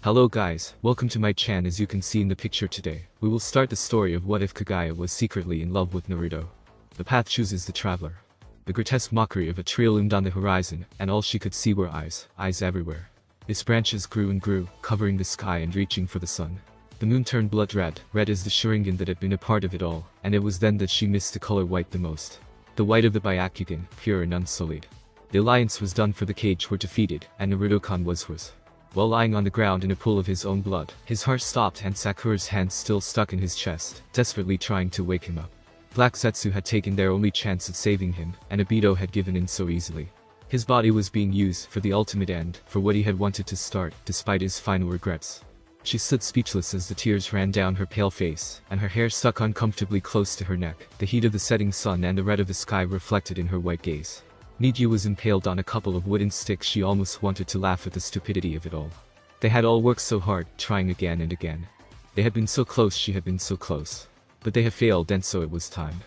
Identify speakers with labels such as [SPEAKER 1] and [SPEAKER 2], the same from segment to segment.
[SPEAKER 1] Hello guys, welcome to my channel. As you can see in the picture today, we will start the story of what if Kaguya was secretly in love with Naruto. The path chooses the traveler. The grotesque mockery of a tree loomed on the horizon, and all she could see were eyes everywhere. Its branches grew and grew, covering the sky and reaching for the sun. The moon turned blood red as the Sharingan that had been a part of it all, and it was then that she missed the color white the most. The white of the Byakugan, pure and unsullied. The alliance was done, for the cage were defeated, and Naruto-kun was. While lying on the ground in a pool of his own blood, his heart stopped and Sakura's hands still stuck in his chest, desperately trying to wake him up. Black Zetsu had taken their only chance at saving him, and Obito had given in so easily. His body was being used for the ultimate end, for what he had wanted to start, despite his final regrets. She stood speechless as the tears ran down her pale face, and her hair stuck uncomfortably close to her neck, the heat of the setting sun and the red of the sky reflected in her white gaze. Niju was impaled on a couple of wooden sticks. She almost wanted to laugh at the stupidity of it all. They had all worked so hard, trying again and again. They had been so close, she had been so close. But they had failed, and so it was time.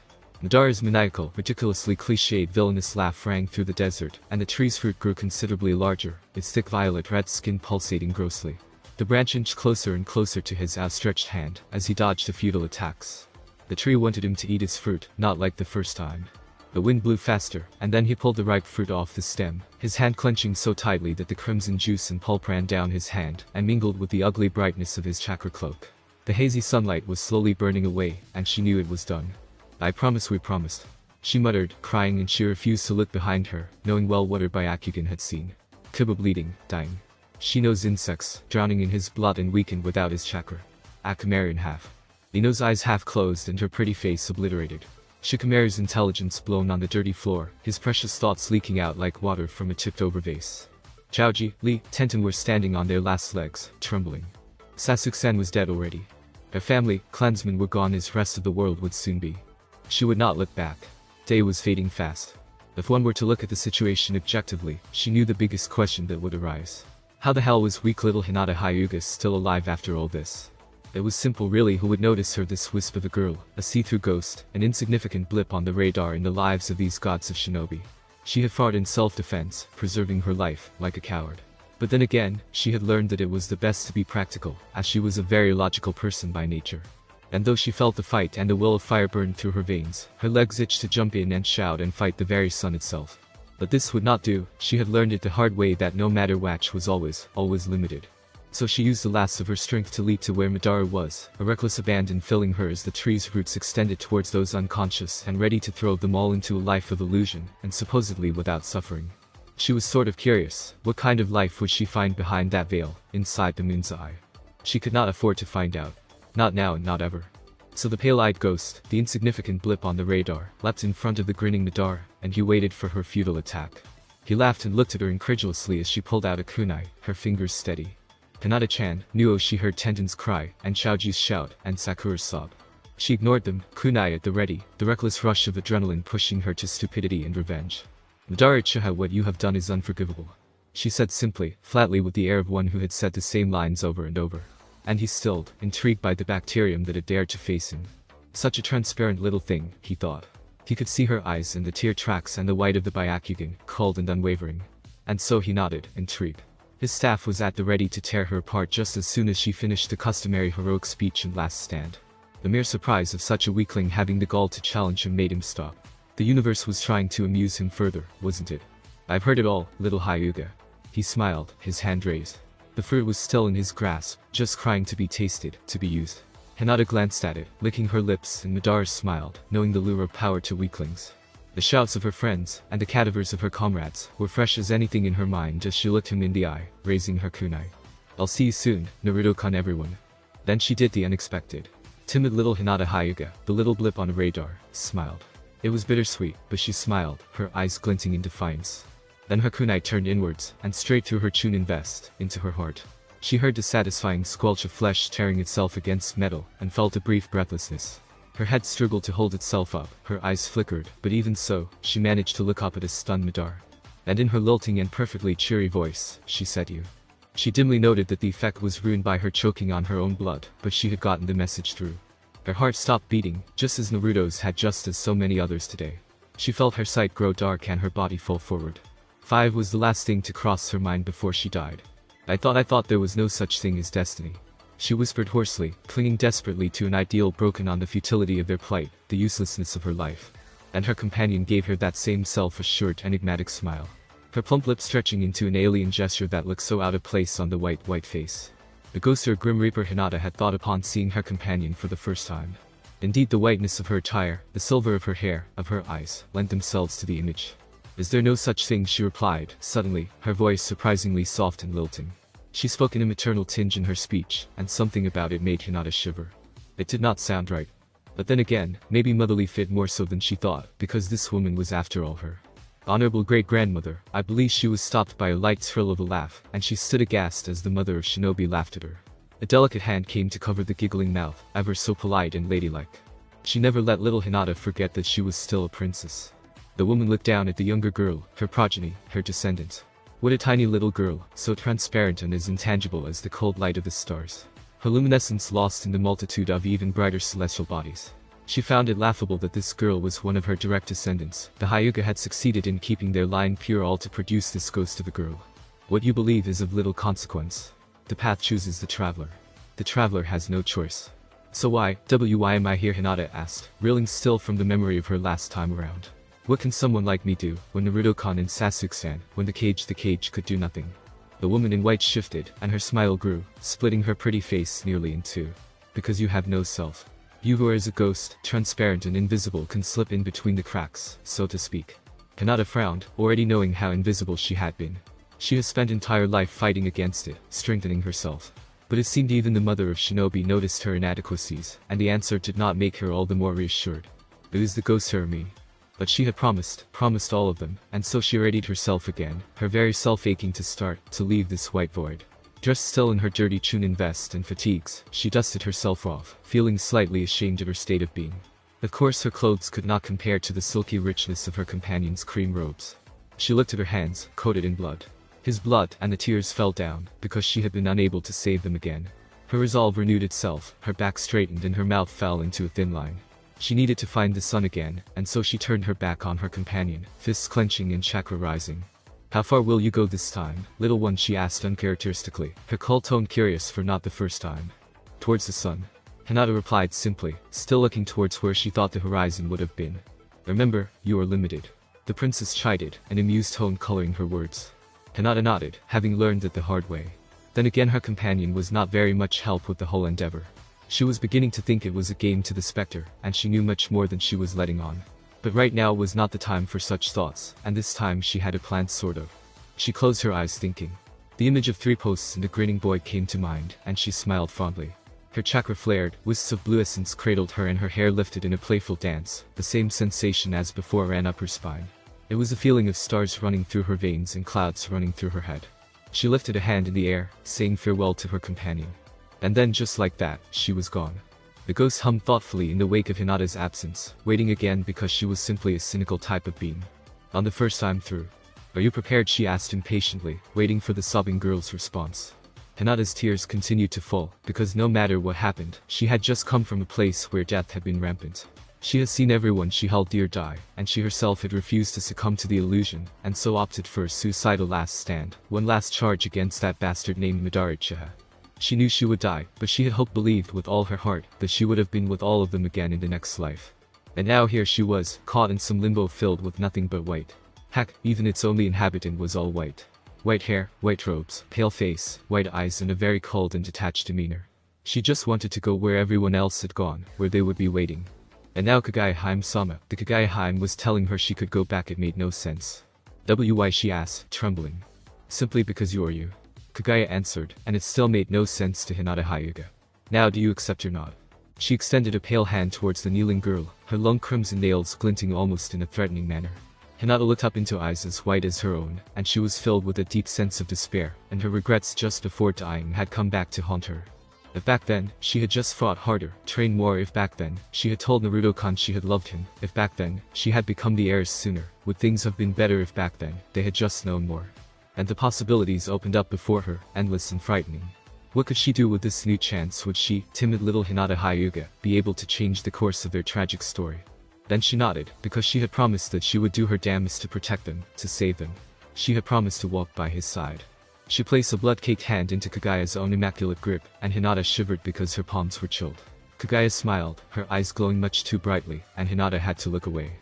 [SPEAKER 1] Madara's maniacal, ridiculously cliched villainous laugh rang through the desert, and the tree's fruit grew considerably larger, its thick violet-red skin pulsating grossly. The branch inched closer and closer to his outstretched hand, as he dodged the futile attacks. The tree wanted him to eat its fruit, not like the first time. The wind blew faster, and then he pulled the ripe fruit off the stem, his hand clenching so tightly that the crimson juice and pulp ran down his hand, and mingled with the ugly brightness of his chakra cloak. The hazy sunlight was slowly burning away, and she knew it was done. "I promise, we promised," she muttered, crying, and she refused to look behind her, knowing well what her Byakugan had seen. Kiba bleeding, dying. She knows insects, drowning in his blood and weakened without his chakra. Akamaru in half. Ino's eyes half closed and her pretty face obliterated. Shikamaru's intelligence blown on the dirty floor, his precious thoughts leaking out like water from a tipped-over vase. Chaoji, Lee, Tenten were standing on their last legs, trembling. Sasuke-san was dead already. Her family, clansmen were gone, as rest of the world would soon be. She would not look back. Day was fading fast. If one were to look at the situation objectively, she knew the biggest question that would arise. How the hell was weak little Hinata Hyuga still alive after all this? It was simple really. Who would notice her, this wisp of a girl, a see-through ghost, an insignificant blip on the radar in the lives of these gods of shinobi? She had fought in self-defense, preserving her life, like a coward. But then again, she had learned that it was the best to be practical, as she was a very logical person by nature. And though she felt the fight and the will of fire burn through her veins, her legs itched to jump in and shout and fight the very sun itself. But this would not do. She had learned it the hard way that no matter what was always limited. So she used the last of her strength to leap to where Madara was, a reckless abandon filling her as the tree's roots extended towards those unconscious and ready to throw them all into a life of illusion, and supposedly without suffering. She was sort of curious, what kind of life would she find behind that veil, inside the moon's eye? She could not afford to find out. Not now and not ever. So the pale-eyed ghost, the insignificant blip on the radar, leapt in front of the grinning Madara, and he waited for her futile attack. He laughed and looked at her incredulously as she pulled out a kunai, her fingers steady. Hinata-chan knew. She heard Tenten's cry, and Chaoji's shout, and Sakura's sob. She ignored them, kunai at the ready, the reckless rush of adrenaline pushing her to stupidity and revenge. "Madara-chan, what you have done is unforgivable," she said simply, flatly, with the air of one who had said the same lines over and over. And he stilled, intrigued by the bacterium that had dared to face him. Such a transparent little thing, he thought. He could see her eyes and the tear tracks and the white of the Byakugan, cold and unwavering. And so he nodded, intrigued. His staff was at the ready to tear her apart just as soon as she finished the customary heroic speech and last stand. The mere surprise of such a weakling having the gall to challenge him made him stop. The universe was trying to amuse him further, wasn't it? "I've heard it all, little Hyuga." He smiled, his hand raised. The fruit was still in his grasp, just crying to be tasted, to be used. Hinata glanced at it, licking her lips, and Madara smiled, knowing the lure of power to weaklings. The shouts of her friends, and the cadavers of her comrades, were fresh as anything in her mind as she looked him in the eye, raising her kunai. "I'll see you soon, Naruto-kun, everyone." Then she did the unexpected. Timid little Hinata Hyuga, the little blip on a radar, smiled. It was bittersweet, but she smiled, her eyes glinting in defiance. Then her kunai turned inwards, and straight through her chunin vest, into her heart. She heard the satisfying squelch of flesh tearing itself against metal, and felt a brief breathlessness. Her head struggled to hold itself up, her eyes flickered, but even so, she managed to look up at a stunned Madara. And in her lilting and perfectly cheery voice, she said you. She dimly noted that the effect was ruined by her choking on her own blood, but she had gotten the message through. Her heart stopped beating, just as Naruto's had, just as so many others today. She felt her sight grow dark and her body fall forward. 5 was the last thing to cross her mind before she died. I thought there was no such thing as destiny. She whispered hoarsely, clinging desperately to an ideal broken on the futility of their plight, the uselessness of her life. And her companion gave her that same self-assured, enigmatic smile. Her plump lips stretching into an alien gesture that looked so out of place on the white face. The ghost or Grim Reaper Hinata had thought upon seeing her companion for the first time. Indeed, the whiteness of her attire, the silver of her hair, of her eyes, lent themselves to the image. Is there no such thing? She replied, suddenly, her voice surprisingly soft and lilting. She spoke in a maternal tinge in her speech, and something about it made Hinata shiver. It did not sound right. But then again, maybe motherly fit more so than she thought, because this woman was after all her honorable great-grandmother. I believe she was stopped by a light thrill of a laugh, and she stood aghast as the mother of Shinobi laughed at her. A delicate hand came to cover the giggling mouth, ever so polite and ladylike. She never let little Hinata forget that she was still a princess. The woman looked down at the younger girl, her progeny, her descendant. What a tiny little girl, so transparent and as intangible as the cold light of the stars. Her luminescence lost in the multitude of even brighter celestial bodies. She found it laughable that this girl was one of her direct descendants. The Hyuga had succeeded in keeping their line pure all to produce this ghost of a girl. What you believe is of little consequence. The path chooses the traveler. The traveler has no choice. So why am I here? Hinata asked, reeling still from the memory of her last time around. What can someone like me do, when Naruto-kan and Sasuke-san, when the cage could do nothing? The woman in white shifted, and her smile grew, splitting her pretty face nearly in two. Because you have no self. You who are as a ghost, transparent and invisible, can slip in between the cracks, so to speak. Hinata frowned, already knowing how invisible she had been. She has spent entire life fighting against it, strengthening herself. But it seemed even the mother of Shinobi noticed her inadequacies, and the answer did not make her all the more reassured. It was the ghost her me. But she had promised all of them, and so she readied herself again, her very self aching to leave this white void. Dressed still in her dirty Chunin vest and fatigues, she dusted herself off, feeling slightly ashamed of her state of being. Of course her clothes could not compare to the silky richness of her companion's cream robes. She looked at her hands, coated in blood. His blood, and the tears fell down, because she had been unable to save them again. Her resolve renewed itself, her back straightened and her mouth fell into a thin line. She needed to find the sun again, and so she turned her back on her companion, fists clenching and chakra rising. How far will you go this time, little one? She asked uncharacteristically, her cold tone curious for not the first time. Towards the sun. Hinata replied simply, still looking towards where she thought the horizon would have been. Remember, you are limited. The princess chided, an amused tone coloring her words. Hinata nodded, having learned it the hard way. Then again her companion was not very much help with the whole endeavor. She was beginning to think it was a game to the specter, and she knew much more than she was letting on. But right now was not the time for such thoughts, and this time she had a plan sort of. She closed her eyes thinking. The image of 3 posts and a grinning boy came to mind, and she smiled fondly. Her chakra flared, wisps of blue essence cradled her and her hair lifted in a playful dance, the same sensation as before ran up her spine. It was a feeling of stars running through her veins and clouds running through her head. She lifted a hand in the air, saying farewell to her companion. And then just like that, she was gone. The ghost hummed thoughtfully in the wake of Hinata's absence, waiting again because she was simply a cynical type of being. On the first time through. Are you prepared? She asked impatiently, waiting for the sobbing girl's response. Hinata's tears continued to fall, because no matter what happened, she had just come from a place where death had been rampant. She had seen everyone she held dear die, and she herself had refused to succumb to the illusion, and so opted for a suicidal last stand, one last charge against that bastard named Madara-Uchiha. She knew she would die, but she had believed with all her heart that she would have been with all of them again in the next life. And now here she was, caught in some limbo filled with nothing but white. Heck, even its only inhabitant was all white. White hair, white robes, pale face, white eyes and a very cold and detached demeanor. She just wanted to go where everyone else had gone, where they would be waiting. And now Kagaya-sama, the Kagaya was telling her she could go back. It made no sense. Why? She asked, trembling. Simply because you are you. Kagaya answered, and it still made no sense to Hinata Hyuga. Now do you accept or not? She extended a pale hand towards the kneeling girl, her long crimson nails glinting almost in a threatening manner. Hinata looked up into eyes as white as her own, and she was filled with a deep sense of despair, and her regrets just before dying had come back to haunt her. If back then, she had just fought harder, trained more, if back then, she had told Naruto-kan she had loved him, if back then, she had become the heiress sooner, would things have been better if back then, they had just known more. And the possibilities opened up before her, endless and frightening. What could she do with this new chance? Would she, timid little Hinata Hyuga, be able to change the course of their tragic story? Then she nodded, because she had promised that she would do her damnedest to protect them, to save them. She had promised to walk by his side. She placed a blood-caked hand into Kaguya's own immaculate grip, and Hinata shivered because her palms were chilled. Kaguya smiled, her eyes glowing much too brightly, and Hinata had to look away.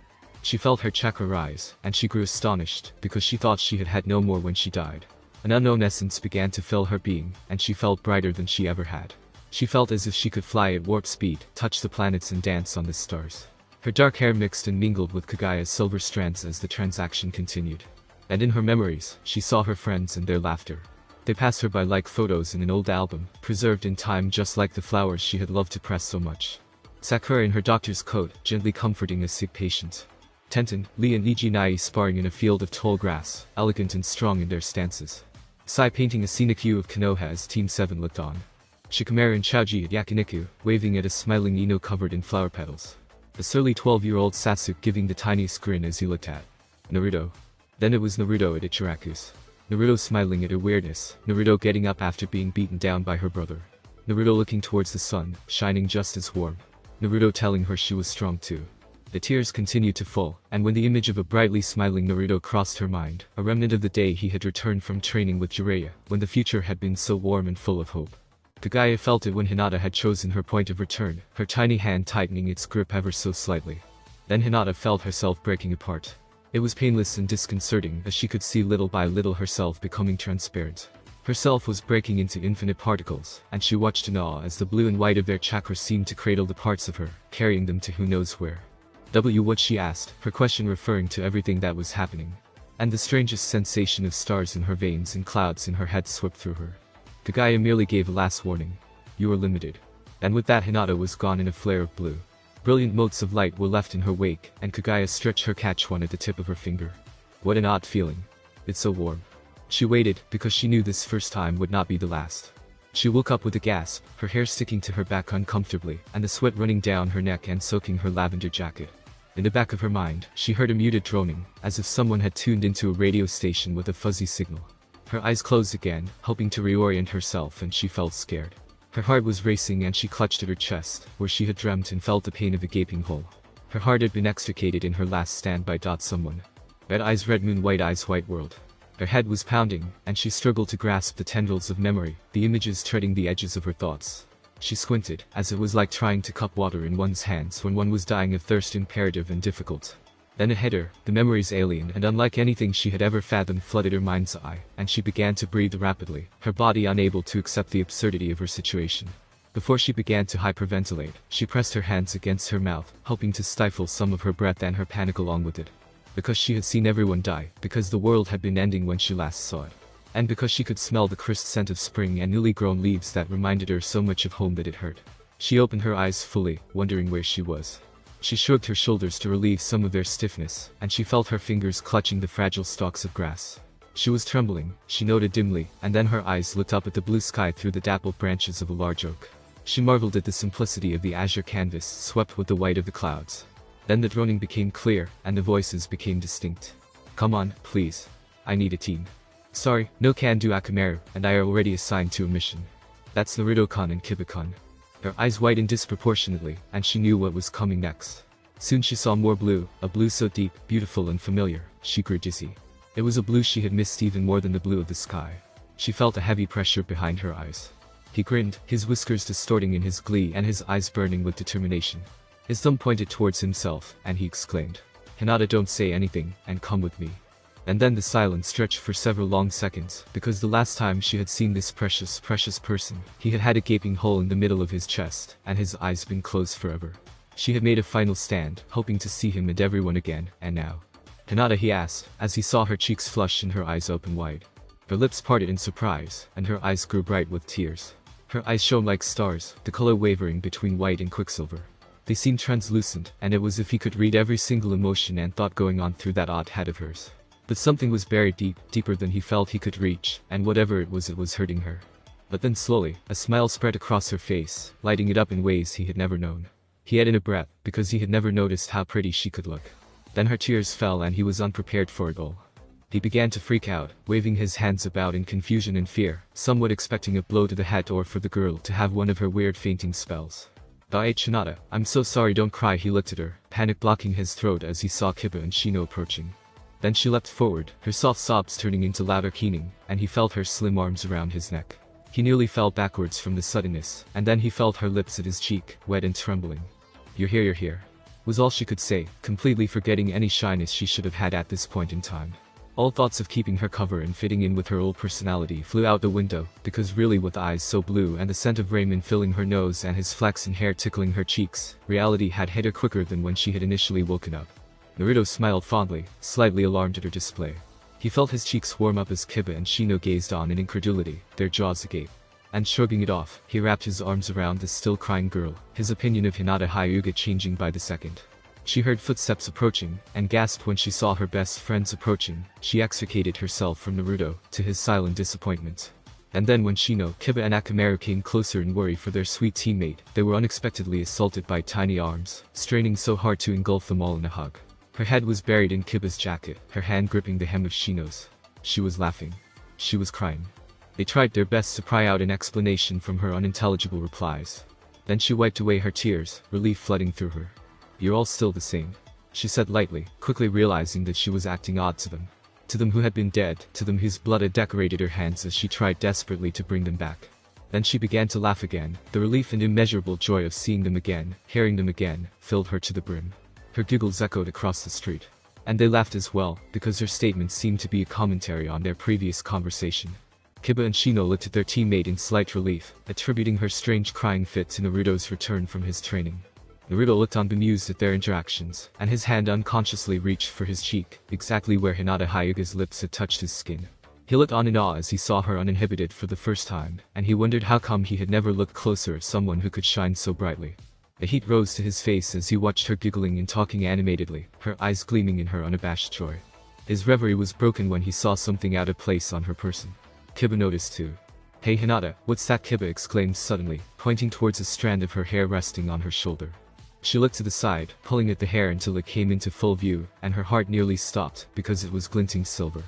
[SPEAKER 1] She felt her chakra rise, and she grew astonished, because she thought she had had no more when she died. An unknown essence began to fill her being, and she felt brighter than she ever had. She felt as if she could fly at warp speed, touch the planets and dance on the stars. Her dark hair mixed and mingled with Kaguya's silver strands as the transaction continued. And in her memories, she saw her friends and their laughter. They passed her by like photos in an old album, preserved in time just like the flowers she had loved to press so much. Sakura in her doctor's coat, gently comforting a sick patient. Tenten, Lee and Nai sparring in a field of tall grass, elegant and strong in their stances. Sai painting a scenic view of Konoha as Team 7 looked on. Shikamaru and Chaoji at yakiniku, waving at a smiling Ino covered in flower petals. The surly 12-year-old Sasuke giving the tiniest grin as he looked at Naruto. Then it was Naruto at Ichiraku's. Naruto smiling at her weirdness, Naruto getting up after being beaten down by her brother. Naruto looking towards the sun, shining just as warm. Naruto telling her she was strong too. The tears continued to fall, and when the image of a brightly smiling Naruto crossed her mind, a remnant of the day he had returned from training with Jiraiya, when the future had been so warm and full of hope. Kaguya felt it when Hinata had chosen her point of return, her tiny hand tightening its grip ever so slightly. Then Hinata felt herself breaking apart. It was painless and disconcerting as she could see little by little herself becoming transparent. Herself was breaking into infinite particles, and she watched in awe as the blue and white of their chakra seemed to cradle the parts of her, carrying them to who knows where. What she asked, her question referring to everything that was happening. And the strangest sensation of stars in her veins and clouds in her head swept through her. Kaguya merely gave a last warning. You are limited. And with that Hinata was gone in a flare of blue. Brilliant motes of light were left in her wake, and Kaguya stretched her catch one at the tip of her finger. What an odd feeling. It's so warm. She waited, because she knew this first time would not be the last. She woke up with a gasp, her hair sticking to her back uncomfortably, and the sweat running down her neck and soaking her lavender jacket. In the back of her mind, she heard a muted droning, as if someone had tuned into a radio station with a fuzzy signal. Her eyes closed again, hoping to reorient herself, and she felt scared. Her heart was racing and she clutched at her chest, where she had dreamt and felt the pain of a gaping hole. Her heart had been extricated in her last stand by someone. Red eyes red moon white eyes white world. Her head was pounding, and she struggled to grasp the tendrils of memory, the images treading the edges of her thoughts. She squinted, as it was like trying to cup water in one's hands when one was dying of thirst, imperative and difficult. Then ahead her, the memories alien and unlike anything she had ever fathomed flooded her mind's eye, and she began to breathe rapidly, her body unable to accept the absurdity of her situation. Before she began to hyperventilate, she pressed her hands against her mouth, hoping to stifle some of her breath and her panic along with it. Because she had seen everyone die, because the world had been ending when she last saw it. And because she could smell the crisp scent of spring and newly grown leaves that reminded her so much of home that it hurt. She opened her eyes fully, wondering where she was. She shrugged her shoulders to relieve some of their stiffness, and she felt her fingers clutching the fragile stalks of grass. She was trembling, she noted dimly, and then her eyes looked up at the blue sky through the dappled branches of a large oak. She marveled at the simplicity of the azure canvas swept with the white of the clouds. Then the droning became clear, and the voices became distinct. Come on, please. I need a team. Sorry, no can do Akamaru, and I are already assigned to a mission. That's Naruto-kun and Kiba-kun. Her eyes whitened disproportionately, and she knew what was coming next. Soon she saw more blue, a blue so deep, beautiful and familiar, she grew dizzy. It was a blue she had missed even more than the blue of the sky. She felt a heavy pressure behind her eyes. He grinned, his whiskers distorting in his glee and his eyes burning with determination. His thumb pointed towards himself, and he exclaimed, Hinata, don't say anything, and come with me. And then the silence stretched for several long seconds, because the last time she had seen this precious person, he had had a gaping hole in the middle of his chest, and his eyes been closed forever. She had made a final stand, hoping to see him and everyone again, and now. Hinata, he asked, as he saw her cheeks flush and her eyes open wide. Her lips parted in surprise, and her eyes grew bright with tears. Her eyes shone like stars, the color wavering between white and quicksilver. They seemed translucent, and it was as if he could read every single emotion and thought going on through that odd head of hers. But something was buried deep, deeper than he felt he could reach, and whatever it was hurting her. But then slowly, a smile spread across her face, lighting it up in ways he had never known. He had in a breath, because he had never noticed how pretty she could look. Then her tears fell and he was unprepared for it all. He began to freak out, waving his hands about in confusion and fear, somewhat expecting a blow to the head or for the girl to have one of her weird fainting spells. Hinata, I'm so sorry, don't cry. He looked at her, panic blocking his throat as he saw Kiba and Shino approaching. Then she leapt forward, her soft sobs turning into louder keening, and he felt her slim arms around his neck. He nearly fell backwards from the suddenness, and then he felt her lips at his cheek, wet and trembling. You're here, was all she could say, completely forgetting any shyness she should have had at this point in time. All thoughts of keeping her cover and fitting in with her old personality flew out the window, because really with eyes so blue and the scent of Raymond filling her nose and his flaxen hair tickling her cheeks, reality had hit her quicker than when she had initially woken up. Naruto smiled fondly, slightly alarmed at her display. He felt his cheeks warm up as Kiba and Shino gazed on in incredulity, their jaws agape. And shrugging it off, he wrapped his arms around the still crying girl, his opinion of Hinata Hyuga changing by the second. She heard footsteps approaching, and gasped when she saw her best friends approaching. She extricated herself from Naruto, to his silent disappointment. And then when Shino, Kiba and Akamaru came closer in worry for their sweet teammate, they were unexpectedly assaulted by tiny arms, straining so hard to engulf them all in a hug. Her head was buried in Kiba's jacket, her hand gripping the hem of Shino's. She was laughing. She was crying. They tried their best to pry out an explanation from her unintelligible replies. Then she wiped away her tears, relief flooding through her. You're all still the same, she said lightly, quickly realizing that she was acting odd to them. To them who had been dead, to them whose blood had decorated her hands as she tried desperately to bring them back. Then she began to laugh again. The relief and immeasurable joy of seeing them again, hearing them again, filled her to the brim. Her giggles echoed across the street. And they laughed as well, because her statements seemed to be a commentary on their previous conversation. Kiba and Shino looked at their teammate in slight relief, attributing her strange crying fit to Naruto's return from his training. Naruto looked on bemused at their interactions, and his hand unconsciously reached for his cheek, exactly where Hinata Hyuga's lips had touched his skin. He looked on in awe as he saw her uninhibited for the first time, and he wondered how come he had never looked closer at someone who could shine so brightly. The heat rose to his face as he watched her giggling and talking animatedly, her eyes gleaming in her unabashed joy. His reverie was broken when he saw something out of place on her person. Kiba noticed too. Hey Hinata, what's that? Kiba exclaimed suddenly, pointing towards a strand of her hair resting on her shoulder. She looked to the side, pulling at the hair until it came into full view, and her heart nearly stopped, because it was glinting silver.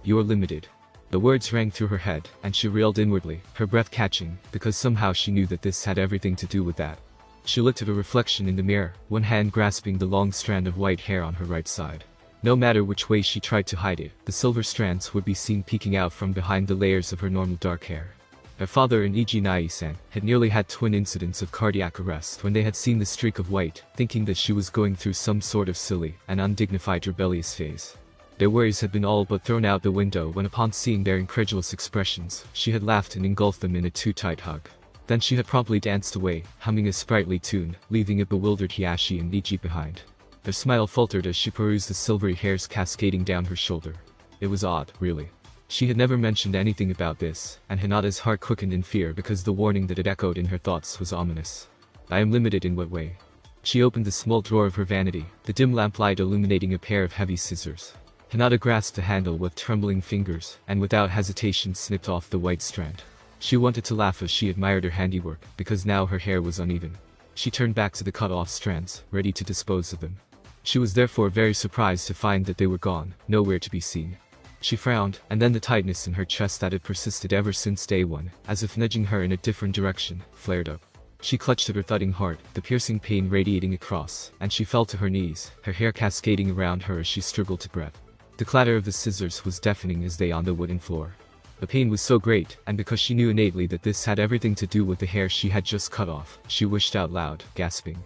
[SPEAKER 1] You're limited. The words rang through her head, and she reeled inwardly, her breath catching, because somehow she knew that this had everything to do with that. She looked at her reflection in the mirror, one hand grasping the long strand of white hair on her right side. No matter which way she tried to hide it, the silver strands would be seen peeking out from behind the layers of her normal dark hair. Her father and Iji Nai-san had nearly had twin incidents of cardiac arrest when they had seen the streak of white, thinking that she was going through some sort of silly and undignified rebellious phase. Their worries had been all but thrown out the window when upon seeing their incredulous expressions, she had laughed and engulfed them in a too-tight hug. Then she had promptly danced away, humming a sprightly tune, leaving a bewildered Hiashi and Iji behind. Her smile faltered as she perused the silvery hairs cascading down her shoulder. It was odd, really. She had never mentioned anything about this, and Hinata's heart quickened in fear because the warning that had echoed in her thoughts was ominous. I am limited in what way? She opened the small drawer of her vanity, the dim lamplight illuminating a pair of heavy scissors. Hinata grasped the handle with trembling fingers, and without hesitation snipped off the white strand. She wanted to laugh as she admired her handiwork, because now her hair was uneven. She turned back to the cut-off strands, ready to dispose of them. She was therefore very surprised to find that they were gone, nowhere to be seen. She frowned, and then the tightness in her chest that had persisted ever since day one, as if nudging her in a different direction, flared up. She clutched at her thudding heart, the piercing pain radiating across, and she fell to her knees, her hair cascading around her as she struggled to breath. The clatter of the scissors was deafening as they on the wooden floor. The pain was so great, and because she knew innately that this had everything to do with the hair she had just cut off, she wished out loud, gasping.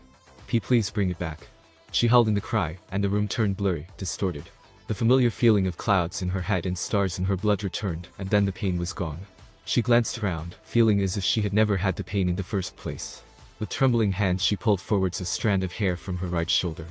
[SPEAKER 1] Please bring it back. She held in the cry, and the room turned blurry, distorted. The familiar feeling of clouds in her head and stars in her blood returned, and then the pain was gone. She glanced around, feeling as if she had never had the pain in the first place. With trembling hands she pulled forwards a strand of hair from her right shoulder.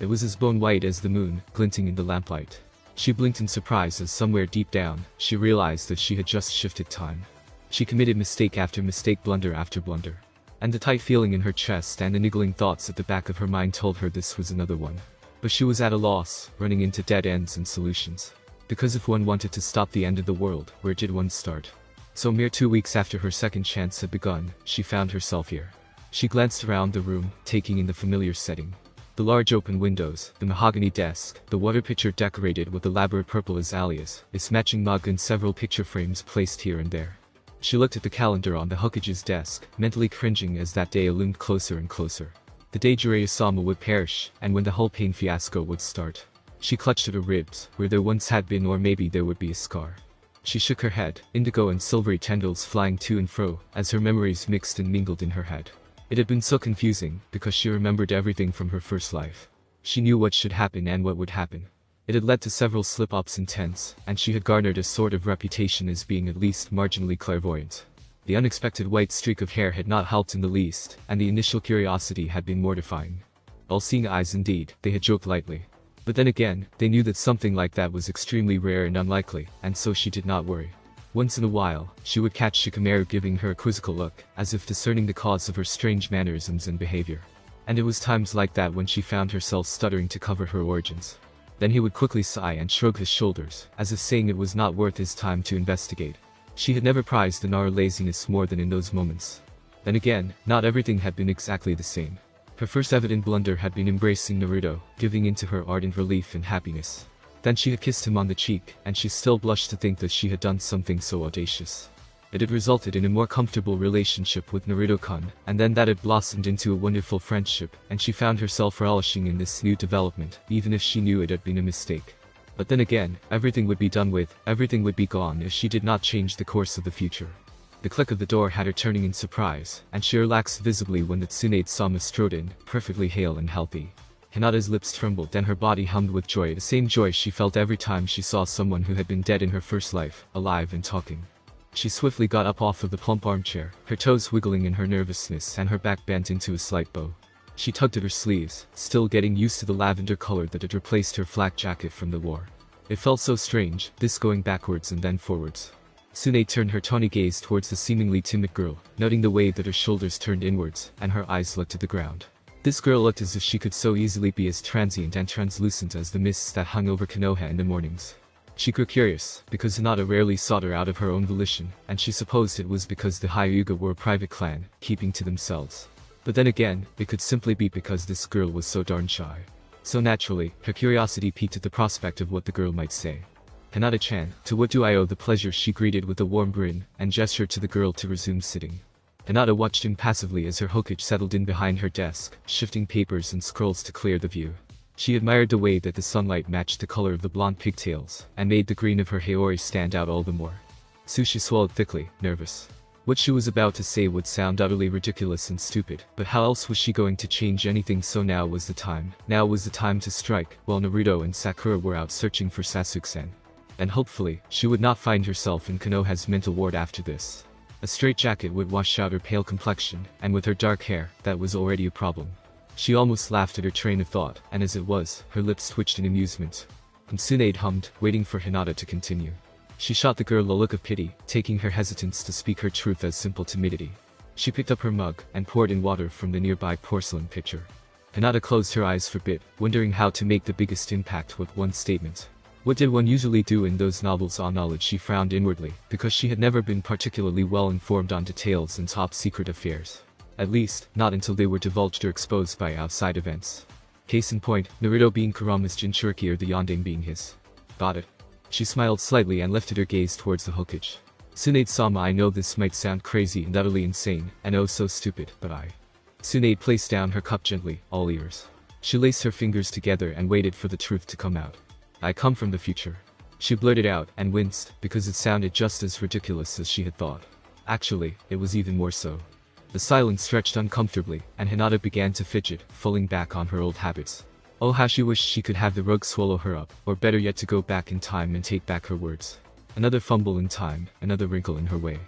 [SPEAKER 1] It was as bone white as the moon, glinting in the lamplight. She blinked in surprise as somewhere deep down, she realized that she had just shifted time. She committed mistake after mistake, blunder after blunder. And the tight feeling in her chest and the niggling thoughts at the back of her mind told her this was another one. But she was at a loss, running into dead ends and solutions. Because if one wanted to stop the end of the world, where did one start? So mere 2 weeks after her second chance had begun, she found herself here. She glanced around the room, taking in the familiar setting. The large open windows, the mahogany desk, the water pitcher decorated with elaborate purple azaleas, its matching mug and several picture frames placed here and there. She looked at the calendar on the Hokage's desk, mentally cringing as that day loomed closer and closer. The day Jiraiya-sama would perish, and when the whole pain fiasco would start. She clutched at her ribs, where there once had been, or maybe there would be, a scar. She shook her head, indigo and silvery tendrils flying to and fro, as her memories mixed and mingled in her head. It had been so confusing, because she remembered everything from her first life. She knew what should happen and what would happen. It had led to several slip-ups and tense, and she had garnered a sort of reputation as being at least marginally clairvoyant. The unexpected white streak of hair had not helped in the least, and the initial curiosity had been mortifying. All-seeing eyes indeed, they had joked lightly. But then again, they knew that something like that was extremely rare and unlikely, and so she did not worry. Once in a while, she would catch Shikamaru giving her a quizzical look, as if discerning the cause of her strange mannerisms and behavior. And it was times like that when she found herself stuttering to cover her origins. Then he would quickly sigh and shrug his shoulders, as if saying it was not worth his time to investigate. She had never prized the Naru laziness more than in those moments. Then again, not everything had been exactly the same. Her first evident blunder had been embracing Naruto, giving in to her ardent relief and happiness. Then she had kissed him on the cheek, and she still blushed to think that she had done something so audacious. It had resulted in a more comfortable relationship with Naruto-kun, and then that had blossomed into a wonderful friendship, and she found herself relishing in this new development, even if she knew it had been a mistake. But then again, everything would be done with, everything would be gone if she did not change the course of the future. The click of the door had her turning in surprise, and she relaxed visibly when the Tsunade-sama strode in, perfectly hale and healthy. Hinata's lips trembled and her body hummed with joy, the same joy she felt every time she saw someone who had been dead in her first life, alive and talking. She swiftly got up off of the plump armchair, her toes wiggling in her nervousness and her back bent into a slight bow. She tugged at her sleeves, still getting used to the lavender color that had replaced her flak jacket from the war. It felt so strange, this going backwards and then forwards. Tsunade turned her tawny gaze towards the seemingly timid girl, noting the way that her shoulders turned inwards, and her eyes looked to the ground. This girl looked as if she could so easily be as transient and translucent as the mists that hung over Konoha in the mornings. She grew curious, because Hinata rarely sought her out of her own volition, and she supposed it was because the Hyuga were a private clan, keeping to themselves. But then again, it could simply be because this girl was so darn shy. So naturally, her curiosity piqued at the prospect of what the girl might say. Hinata-chan, to what do I owe the pleasure? She greeted with a warm grin, and gestured to the girl to resume sitting. Hinata watched impassively as her Hokage settled in behind her desk, shifting papers and scrolls to clear the view. She admired the way that the sunlight matched the color of the blonde pigtails, and made the green of her Haori stand out all the more. Sushi swallowed thickly, nervous. What she was about to say would sound utterly ridiculous and stupid, but how else was she going to change anything? So now was the time to strike, while Naruto and Sakura were out searching for Sasuke-sen. And hopefully, she would not find herself in Konoha's mental ward after this. A straitjacket would wash out her pale complexion, and with her dark hair, that was already a problem. She almost laughed at her train of thought, and as it was, her lips twitched in amusement. Tsunade hummed, waiting for Hinata to continue. She shot the girl a look of pity, taking her hesitance to speak her truth as simple timidity. She picked up her mug, and poured in water from the nearby porcelain pitcher. Hinata closed her eyes for a bit, wondering how to make the biggest impact with one statement. What did one usually do in those novels on knowledge? She frowned inwardly, because she had never been particularly well informed on details and top-secret affairs. At least, not until they were divulged or exposed by outside events. Case in point, Naruto being Kurama's Jinchuriki or the Yondaime being his. Got it. She smiled slightly and lifted her gaze towards the Hokage. Tsunade-sama, I know this might sound crazy and utterly insane, and oh so stupid, but I... Tsunade placed down her cup gently, all ears. She laced her fingers together and waited for the truth to come out. I come from the future. She blurted out, and winced, because it sounded just as ridiculous as she had thought. Actually, it was even more so. The silence stretched uncomfortably, and Hinata began to fidget, falling back on her old habits. Oh, how she wished she could have the rug swallow her up, or better yet to go back in time and take back her words. Another fumble in time, another wrinkle in her way.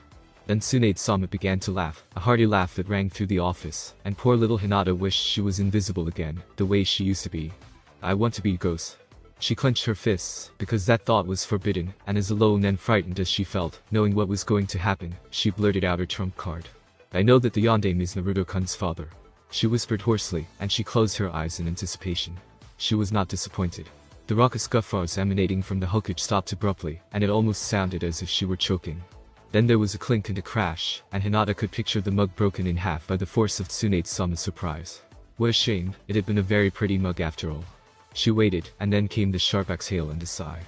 [SPEAKER 1] Then Tsunade-sama began to laugh, a hearty laugh that rang through the office, and poor little Hinata wished she was invisible again, the way she used to be. I want to be a ghost. She clenched her fists, because that thought was forbidden, and as alone and frightened as she felt, knowing what was going to happen, she blurted out her trump card. I know that the Yondaime is Naruto-kun's father. She whispered hoarsely, and she closed her eyes in anticipation. She was not disappointed. The raucous guffaws emanating from the Hokage stopped abruptly, and it almost sounded as if she were choking. Then there was a clink and a crash, and Hinata could picture the mug broken in half by the force of Tsunade-sama's surprise. What a shame, it had been a very pretty mug after all. She waited, and then came the sharp exhale and a sigh.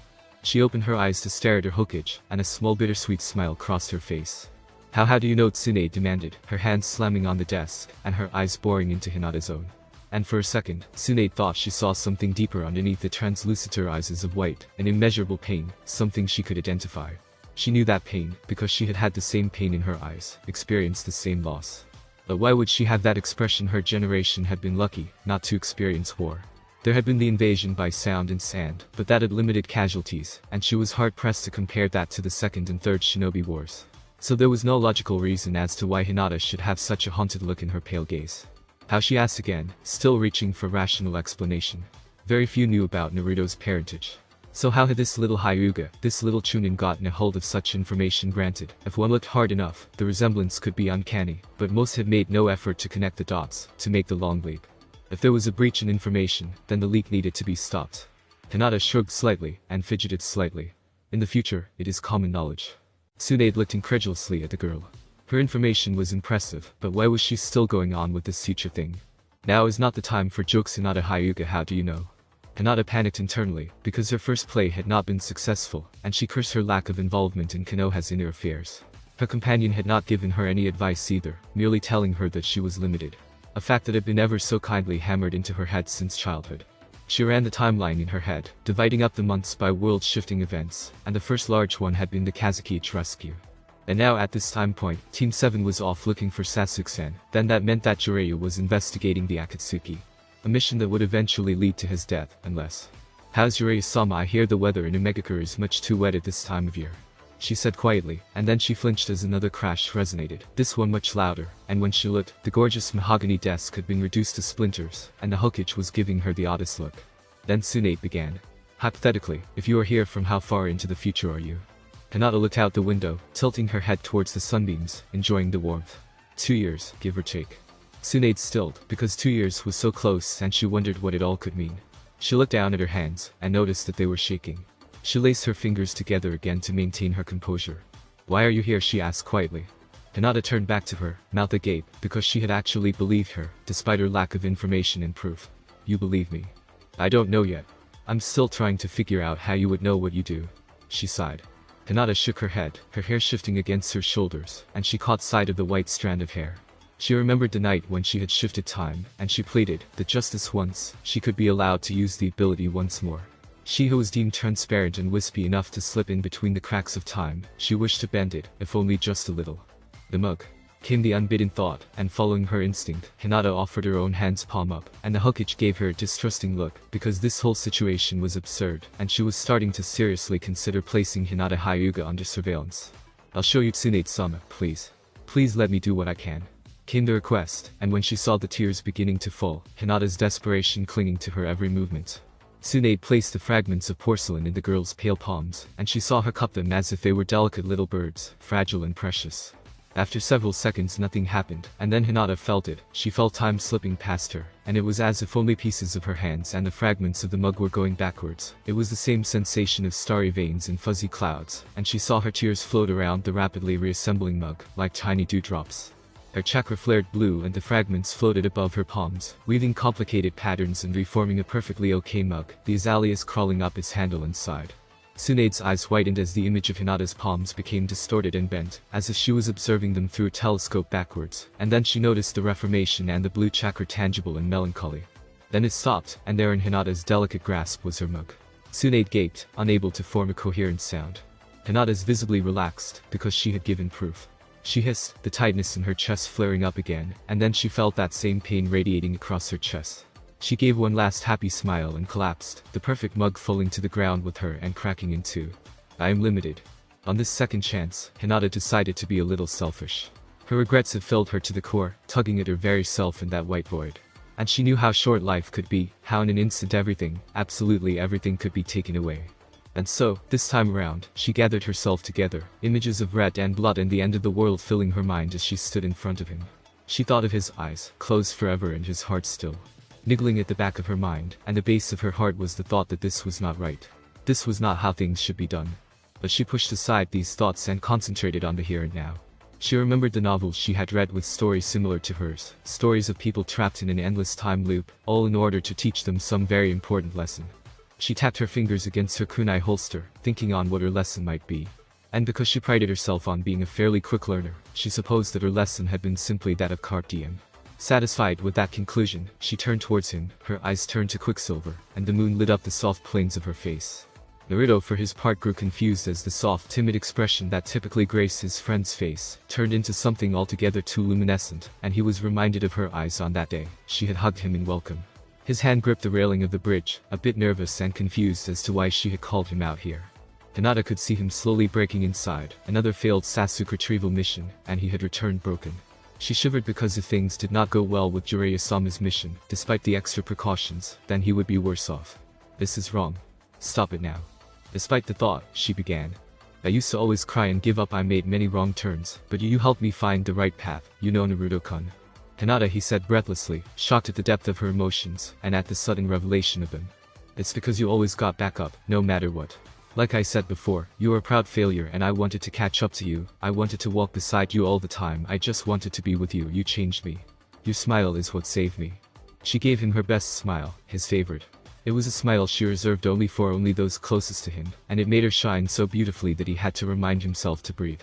[SPEAKER 1] She opened her eyes to stare at her Hokage, and a small bittersweet smile crossed her face. How do you know? Tsunade demanded, her hands slamming on the desk, and her eyes boring into Hinata's own. And for a second, Tsunade thought she saw something deeper underneath the translucent eyes of white, an immeasurable pain, something she could identify. She knew that pain, because she had had the same pain in her eyes, experienced the same loss. But why would she have that expression? Her generation had been lucky, not to experience war. There had been the invasion by sound and sand, but that had limited casualties, and she was hard-pressed to compare that to the second and third shinobi wars. So there was no logical reason as to why Hinata should have such a haunted look in her pale gaze. How, she asked again, still reaching for rational explanation. Very few knew about Naruto's parentage. So how had this little Hyuga, this little Chunin gotten a hold of such information? Granted, if one looked hard enough, the resemblance could be uncanny, but most had made no effort to connect the dots, to make the long leap. If there was a breach in information, then the leak needed to be stopped. Hinata shrugged slightly, and fidgeted slightly. In the future, it is common knowledge. Tsunade looked incredulously at the girl. Her information was impressive, but why was she still going on with this future thing? Now is not the time for jokes. Hinata Hyuga, how do you know? Hinata panicked internally, because her first play had not been successful, and she cursed her lack of involvement in Konoha's inner affairs. Her companion had not given her any advice either, merely telling her that she was limited. A fact that had been ever so kindly hammered into her head since childhood. She ran the timeline in her head, dividing up the months by world-shifting events, and the first large one had been the Kazuki's rescue. And now at this time point, Team 7 was off looking for Sasuke-san, then that meant that Jiraiya was investigating the Akatsuki. A mission that would eventually lead to his death, unless... "How's Jiraiya-sama? I hear the weather in Omegakure is much too wet at this time of year," she said quietly, and then she flinched as another crash resonated, this one much louder, and when she looked, the gorgeous mahogany desk had been reduced to splinters, and the Hokage was giving her the oddest look. Then Tsunade began. "Hypothetically, if you are here, from how far into the future are you?" Hinata looked out the window, tilting her head towards the sunbeams, enjoying the warmth. 2 years, give or take. Tsunade stilled, because 2 years was so close, and she wondered what it all could mean. She looked down at her hands, and noticed that they were shaking. She laced her fingers together again to maintain her composure. "Why are you here?" she asked quietly. Hinata turned back to her, mouth agape, because she had actually believed her, despite her lack of information and proof. "You believe me?" "I don't know yet. I'm still trying to figure out how you would know what you do," she sighed. Hinata shook her head, her hair shifting against her shoulders, and she caught sight of the white strand of hair. She remembered the night when she had shifted time, and she pleaded that just this once, she could be allowed to use the ability once more. She who was deemed transparent and wispy enough to slip in between the cracks of time, she wished to bend it, if only just a little. "The mug," came the unbidden thought, and following her instinct, Hinata offered her own hand's palm up, and the Hokage gave her a distrusting look, because this whole situation was absurd, and she was starting to seriously consider placing Hinata Hyuga under surveillance. "I'll show you, Tsunade-sama, please. Please let me do what I can," came the request, and when she saw the tears beginning to fall, Hinata's desperation clinging to her every movement. Tsunade placed the fragments of porcelain in the girl's pale palms, and she saw her cup them as if they were delicate little birds, fragile and precious. After several seconds nothing happened, and then Hinata felt it. She felt time slipping past her, and it was as if only pieces of her hands and the fragments of the mug were going backwards. It was the same sensation of starry veins and fuzzy clouds, and she saw her tears float around the rapidly reassembling mug, like tiny dewdrops. Her chakra flared blue and the fragments floated above her palms, weaving complicated patterns and reforming a perfectly okay mug, the azaleas crawling up its handle and side. Tsunade's eyes widened as the image of Hinata's palms became distorted and bent, as if she was observing them through a telescope backwards, and then she noticed the reformation and the blue chakra tangible and melancholy. Then it stopped, and there in Hinata's delicate grasp was her mug. Tsunade gaped, unable to form a coherent sound. Hinata's visibly relaxed, because she had given proof. She hissed, the tightness in her chest flaring up again, and then she felt that same pain radiating across her chest. She gave one last happy smile and collapsed, the perfect mug falling to the ground with her and cracking in two. "I am limited." On this second chance, Hinata decided to be a little selfish. Her regrets had filled her to the core, tugging at her very self in that white void. And she knew how short life could be, how in an instant everything, absolutely everything could be taken away. And so, this time around, she gathered herself together, images of red and blood and the end of the world filling her mind as she stood in front of him. She thought of his eyes, closed forever and his heart still. Niggling at the back of her mind, and the base of her heart was the thought that this was not right. This was not how things should be done. But she pushed aside these thoughts and concentrated on the here and now. She remembered the novels she had read with stories similar to hers, stories of people trapped in an endless time loop, all in order to teach them some very important lesson. She tapped her fingers against her kunai holster, thinking on what her lesson might be. And because she prided herself on being a fairly quick learner, she supposed that her lesson had been simply that of carpe diem. Satisfied with that conclusion, she turned towards him, her eyes turned to quicksilver, and the moon lit up the soft planes of her face. Naruto for his part grew confused as the soft, timid expression that typically graced his friend's face turned into something altogether too luminescent, and he was reminded of her eyes on that day. She had hugged him in welcome. His hand gripped the railing of the bridge, a bit nervous and confused as to why she had called him out here. Hinata could see him slowly breaking inside, another failed Sasuke retrieval mission, and he had returned broken. She shivered because if things did not go well with Jiraiya-sama's mission, despite the extra precautions, then he would be worse off. This is wrong. Stop it now. Despite the thought, she began. I used to always cry and give up. I made many wrong turns, but you helped me find the right path, you know, Naruto-kun. Hinata, he said breathlessly, shocked at the depth of her emotions, and at the sudden revelation of them. It's because you always got back up, no matter what. Like I said before, you were a proud failure and I wanted to catch up to you, I wanted to walk beside you all the time, I just wanted to be with you, you changed me. Your smile is what saved me. She gave him her best smile, his favorite. It was a smile she reserved only for those closest to him, and it made her shine so beautifully that he had to remind himself to breathe.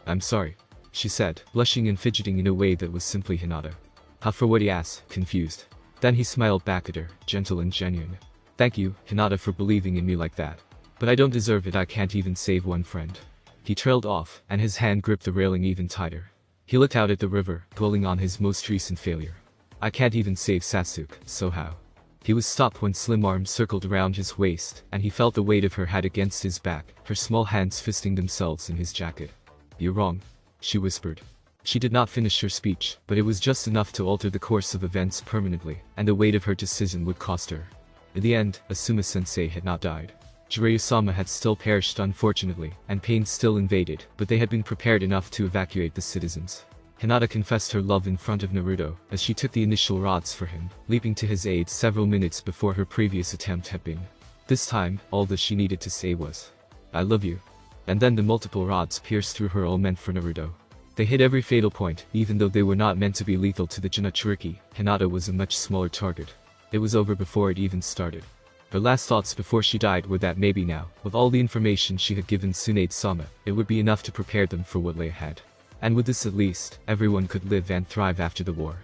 [SPEAKER 1] I'm sorry, she said, blushing and fidgeting in a way that was simply Hinata. How for what, he asked, confused. Then he smiled back at her, gentle and genuine. Thank you, Hinata, for believing in me like that. But I don't deserve it, I can't even save one friend. He trailed off, and his hand gripped the railing even tighter. He looked out at the river, dwelling on his most recent failure. I can't even save Sasuke, so how? He was stopped when slim arms circled around his waist, and he felt the weight of her head against his back, her small hands fisting themselves in his jacket. You're wrong, she whispered. She did not finish her speech, but it was just enough to alter the course of events permanently, and the weight of her decision would cost her. In the end, Asuma-sensei had not died. Jiraiya-sama had still perished unfortunately, and pain still invaded, but they had been prepared enough to evacuate the citizens. Hinata confessed her love in front of Naruto, as she took the initial rods for him, leaping to his aid several minutes before her previous attempt had been. This time, all that she needed to say was, I love you. And then the multiple rods pierced through her, all meant for Naruto. They hit every fatal point, even though they were not meant to be lethal to the Jinchuriki. Hinata was a much smaller target. It was over before it even started. Her last thoughts before she died were that maybe now, with all the information she had given Tsunade-sama, it would be enough to prepare them for what lay ahead. And with this at least, everyone could live and thrive after the war.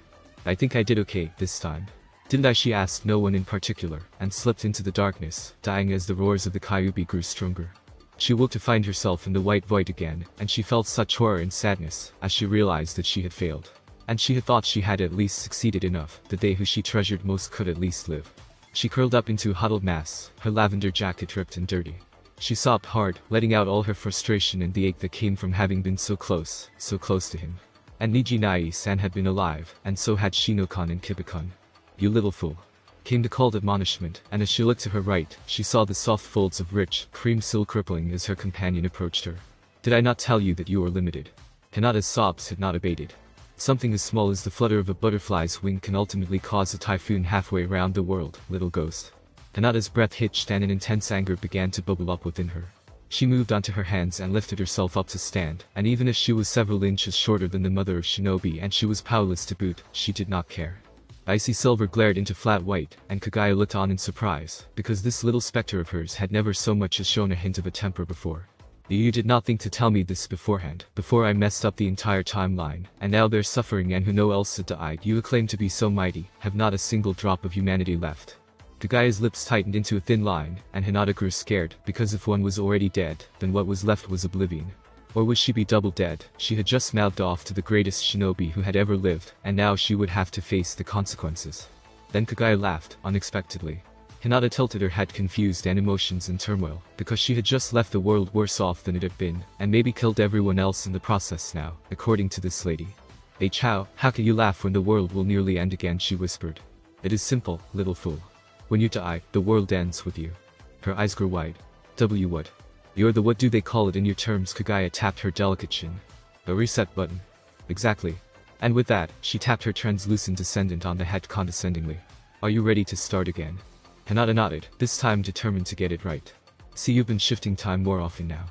[SPEAKER 1] I think I did okay, this time. Didn't I? She asked no one in particular, and slipped into the darkness, dying as the roars of the Kyuubi grew stronger. She woke to find herself in the white void again, and she felt such horror and sadness, as she realized that she had failed. And she had thought she had at least succeeded enough, that they who she treasured most could at least live. She curled up into a huddled mass, her lavender jacket ripped and dirty. She sobbed hard, letting out all her frustration and the ache that came from having been so close to him. And Nijinai-san had been alive, and so had Shino-kan and Kiba-kun. You little fool. Came the cold admonishment, and as she looked to her right, she saw the soft folds of rich, cream silk rippling as her companion approached her. Did I not tell you that you are limited? Hinata's sobs had not abated. Something as small as the flutter of a butterfly's wing can ultimately cause a typhoon halfway around the world, little ghost. Hinata's breath hitched and an intense anger began to bubble up within her. She moved onto her hands and lifted herself up to stand, and even if she was several inches shorter than the mother of Shinobi and she was powerless to boot, she did not care. Icy silver glared into flat white, and Kaguya looked on in surprise, because this little specter of hers had never so much as shown a hint of a temper before. You did not think to tell me this beforehand, before I messed up the entire timeline, and now they're suffering and who know else had died. You claim to be so mighty, have not a single drop of humanity left. Kaguya's lips tightened into a thin line, and Hinata grew scared, because if one was already dead, then what was left was oblivion. Or would she be double dead? She had just mouthed off to the greatest shinobi who had ever lived, and now she would have to face the consequences. Then Kaguya laughed, unexpectedly. Hinata tilted her head, confused and emotions in turmoil, because she had just left the world worse off than it had been, and maybe killed everyone else in the process now, according to this lady. Hey Chow, how can you laugh when the world will nearly end again? She whispered. It is simple, little fool. When you die, the world ends with you. Her eyes grew wide. What? You're the what do they call it in your terms? Kaguya tapped her delicate chin. A reset button. Exactly. And with that, she tapped her translucent descendant on the head condescendingly. Are you ready to start again? Hinata nodded, this time determined to get it right. See, you've been shifting time more often now,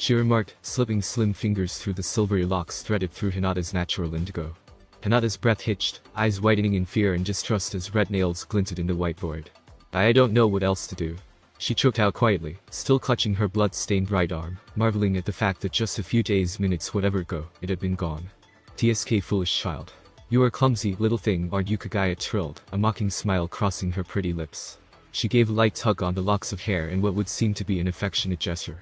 [SPEAKER 1] she remarked, slipping slim fingers through the silvery locks threaded through Hinata's natural indigo. Hinata's breath hitched, eyes widening in fear and distrust as red nails glinted in the white void. I don't know what else to do. She choked out quietly, still clutching her blood-stained right arm, marveling at the fact that just a few days, minutes, whatever ago, it had been gone. TSK, foolish child. "You are clumsy, little thing, aren't you?" Kaguya trilled, a mocking smile crossing her pretty lips. She gave a light tug on the locks of hair in what would seem to be an affectionate gesture.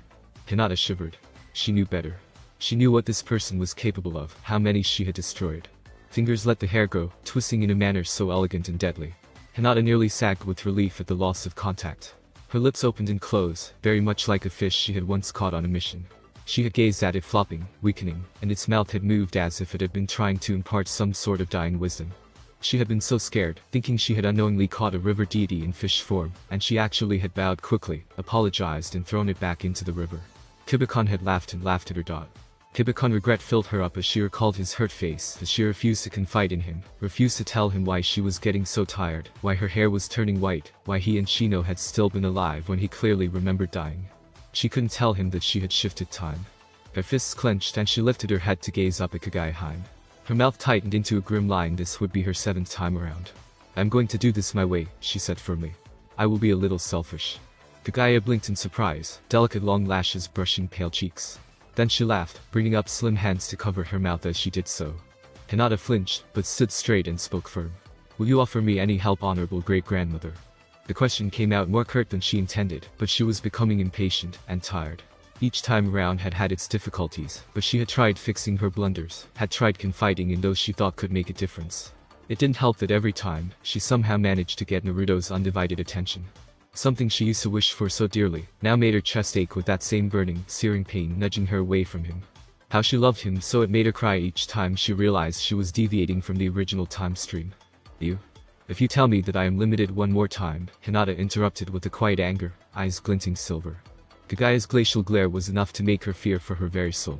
[SPEAKER 1] Hinata shivered. She knew better. She knew what this person was capable of, how many she had destroyed. Fingers let the hair go, twisting in a manner so elegant and deadly. Hinata nearly sagged with relief at the loss of contact. Her lips opened and closed, very much like a fish she had once caught on a mission. She had gazed at it flopping, weakening, and its mouth had moved as if it had been trying to impart some sort of dying wisdom. She had been so scared, thinking she had unknowingly caught a river deity in fish form, and she actually had bowed quickly, apologized and thrown it back into the river. Kibikon had laughed and laughed at her. Kibikon regret filled her up as she recalled his hurt face, as she refused to confide in him, refused to tell him why she was getting so tired, why her hair was turning white, why he and Shino had still been alive when he clearly remembered dying. She couldn't tell him that she had shifted time. Her fists clenched and she lifted her head to gaze up at Kaguya. Her mouth tightened into a grim line. This would be her 7th time around. "I'm going to do this my way," she said firmly. "I will be a little selfish." Kaguya blinked in surprise, delicate long lashes brushing pale cheeks. Then she laughed, bringing up slim hands to cover her mouth as she did so. Hinata flinched, but stood straight and spoke firm. "Will you offer me any help, honorable great-grandmother?" The question came out more curt than she intended, but she was becoming impatient and tired. Each time around had had its difficulties, but she had tried fixing her blunders, had tried confiding in those she thought could make a difference. It didn't help that every time, she somehow managed to get Naruto's undivided attention. Something she used to wish for so dearly, now made her chest ache with that same burning, searing pain nudging her away from him. How she loved him, so it made her cry each time she realized she was deviating from the original time stream. If you tell me that I am limited one more time," Hinata interrupted with a quiet anger, eyes glinting silver. Kaguya's glacial glare was enough to make her fear for her very soul.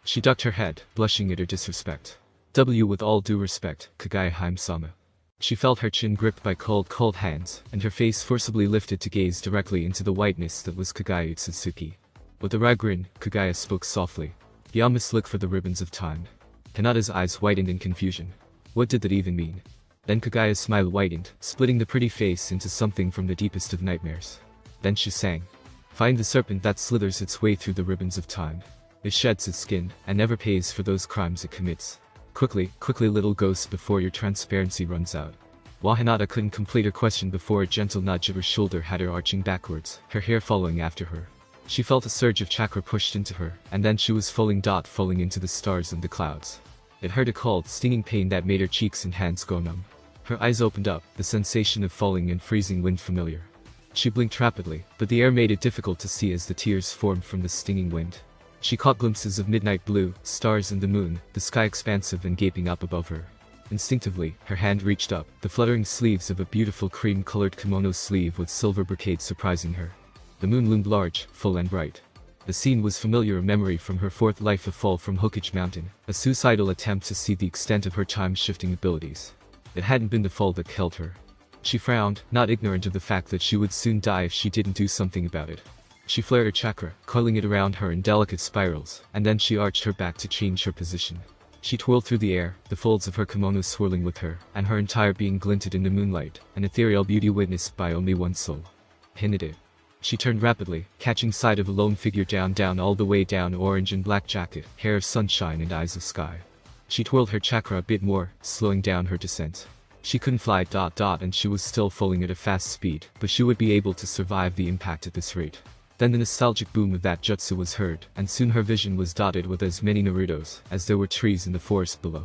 [SPEAKER 1] She ducked her head, blushing at her disrespect. With all due respect, Kaguya-sama." She felt her chin gripped by cold hands, and her face forcibly lifted to gaze directly into the whiteness that was Kaguya Utsutsuki. With a wry grin, Kaguya spoke softly. "You must look for the ribbons of time." Hinata's eyes whitened in confusion. What did that even mean? Then Kaguya's smile whitened, splitting the pretty face into something from the deepest of nightmares. Then she sang. "Find the serpent that slithers its way through the ribbons of time. It sheds its skin, and never pays for those crimes it commits. Quickly, little ghost, before your transparency runs out." Hinata couldn't complete her question before a gentle nudge of her shoulder had her arching backwards, her hair following after her. She felt a surge of chakra pushed into her, and then she was falling into the stars and the clouds. It hurt a cold, stinging pain that made her cheeks and hands go numb. Her eyes opened up, the sensation of falling and freezing wind familiar. She blinked rapidly, but the air made it difficult to see as the tears formed from the stinging wind. She caught glimpses of midnight blue, stars and the moon, the sky expansive and gaping up above her. Instinctively, her hand reached up, the fluttering sleeves of a beautiful cream-colored kimono sleeve with silver brocade surprising her. The moon loomed large, full and bright. The scene was familiar, a memory from her 4th life of fall from Hokage Mountain, a suicidal attempt to see the extent of her time-shifting abilities. It hadn't been the fall that killed her. She frowned, not ignorant of the fact that she would soon die if she didn't do something about it. She flared her chakra, coiling it around her in delicate spirals, and then she arched her back to change her position. She twirled through the air, the folds of her kimono swirling with her, and her entire being glinted in the moonlight, an ethereal beauty witnessed by only one soul. Hinata. She turned rapidly, catching sight of a lone figure down all the way down, orange and black jacket, hair of sunshine and eyes of sky. She twirled her chakra a bit more, slowing down her descent. She couldn't fly ... and she was still falling at a fast speed, but she would be able to survive the impact at this rate. Then the nostalgic boom of that jutsu was heard, and soon her vision was dotted with as many Narutos as there were trees in the forest below.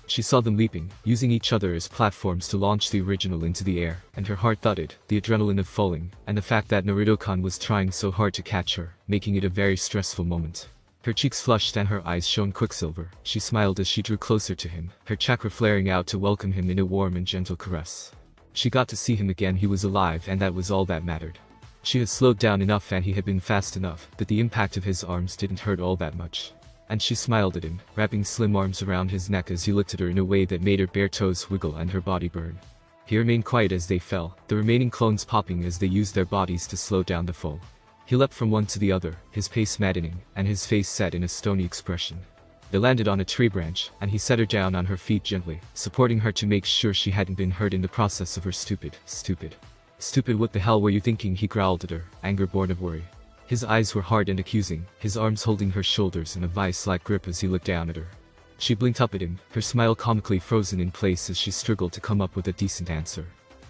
[SPEAKER 1] She saw them leaping, using each other as platforms to launch the original into the air, and her heart thudded, the adrenaline of falling, and the fact that Naruto-kan was trying so hard to catch her, making it a very stressful moment. Her cheeks flushed and her eyes shone quicksilver. She smiled as she drew closer to him, her chakra flaring out to welcome him in a warm and gentle caress. She got to see him again. He was alive, and that was all that mattered. She had slowed down enough and he had been fast enough that the impact of his arms didn't hurt all that much. And she smiled at him, wrapping slim arms around his neck as he looked at her in a way that made her bare toes wiggle and her body burn. He remained quiet as they fell, the remaining clones popping as they used their bodies to slow down the fall. He leapt from one to the other, his pace maddening, and his face set in a stony expression. They landed on a tree branch, and he set her down on her feet gently, supporting her to make sure she hadn't been hurt in the process of her stupid, what the hell were you thinking? He growled at her, anger born of worry. His eyes were hard and accusing, his arms holding her shoulders in a vice-like grip as he looked down at her. She blinked up at him, her smile comically frozen in place as she struggled to come up with a decent answer.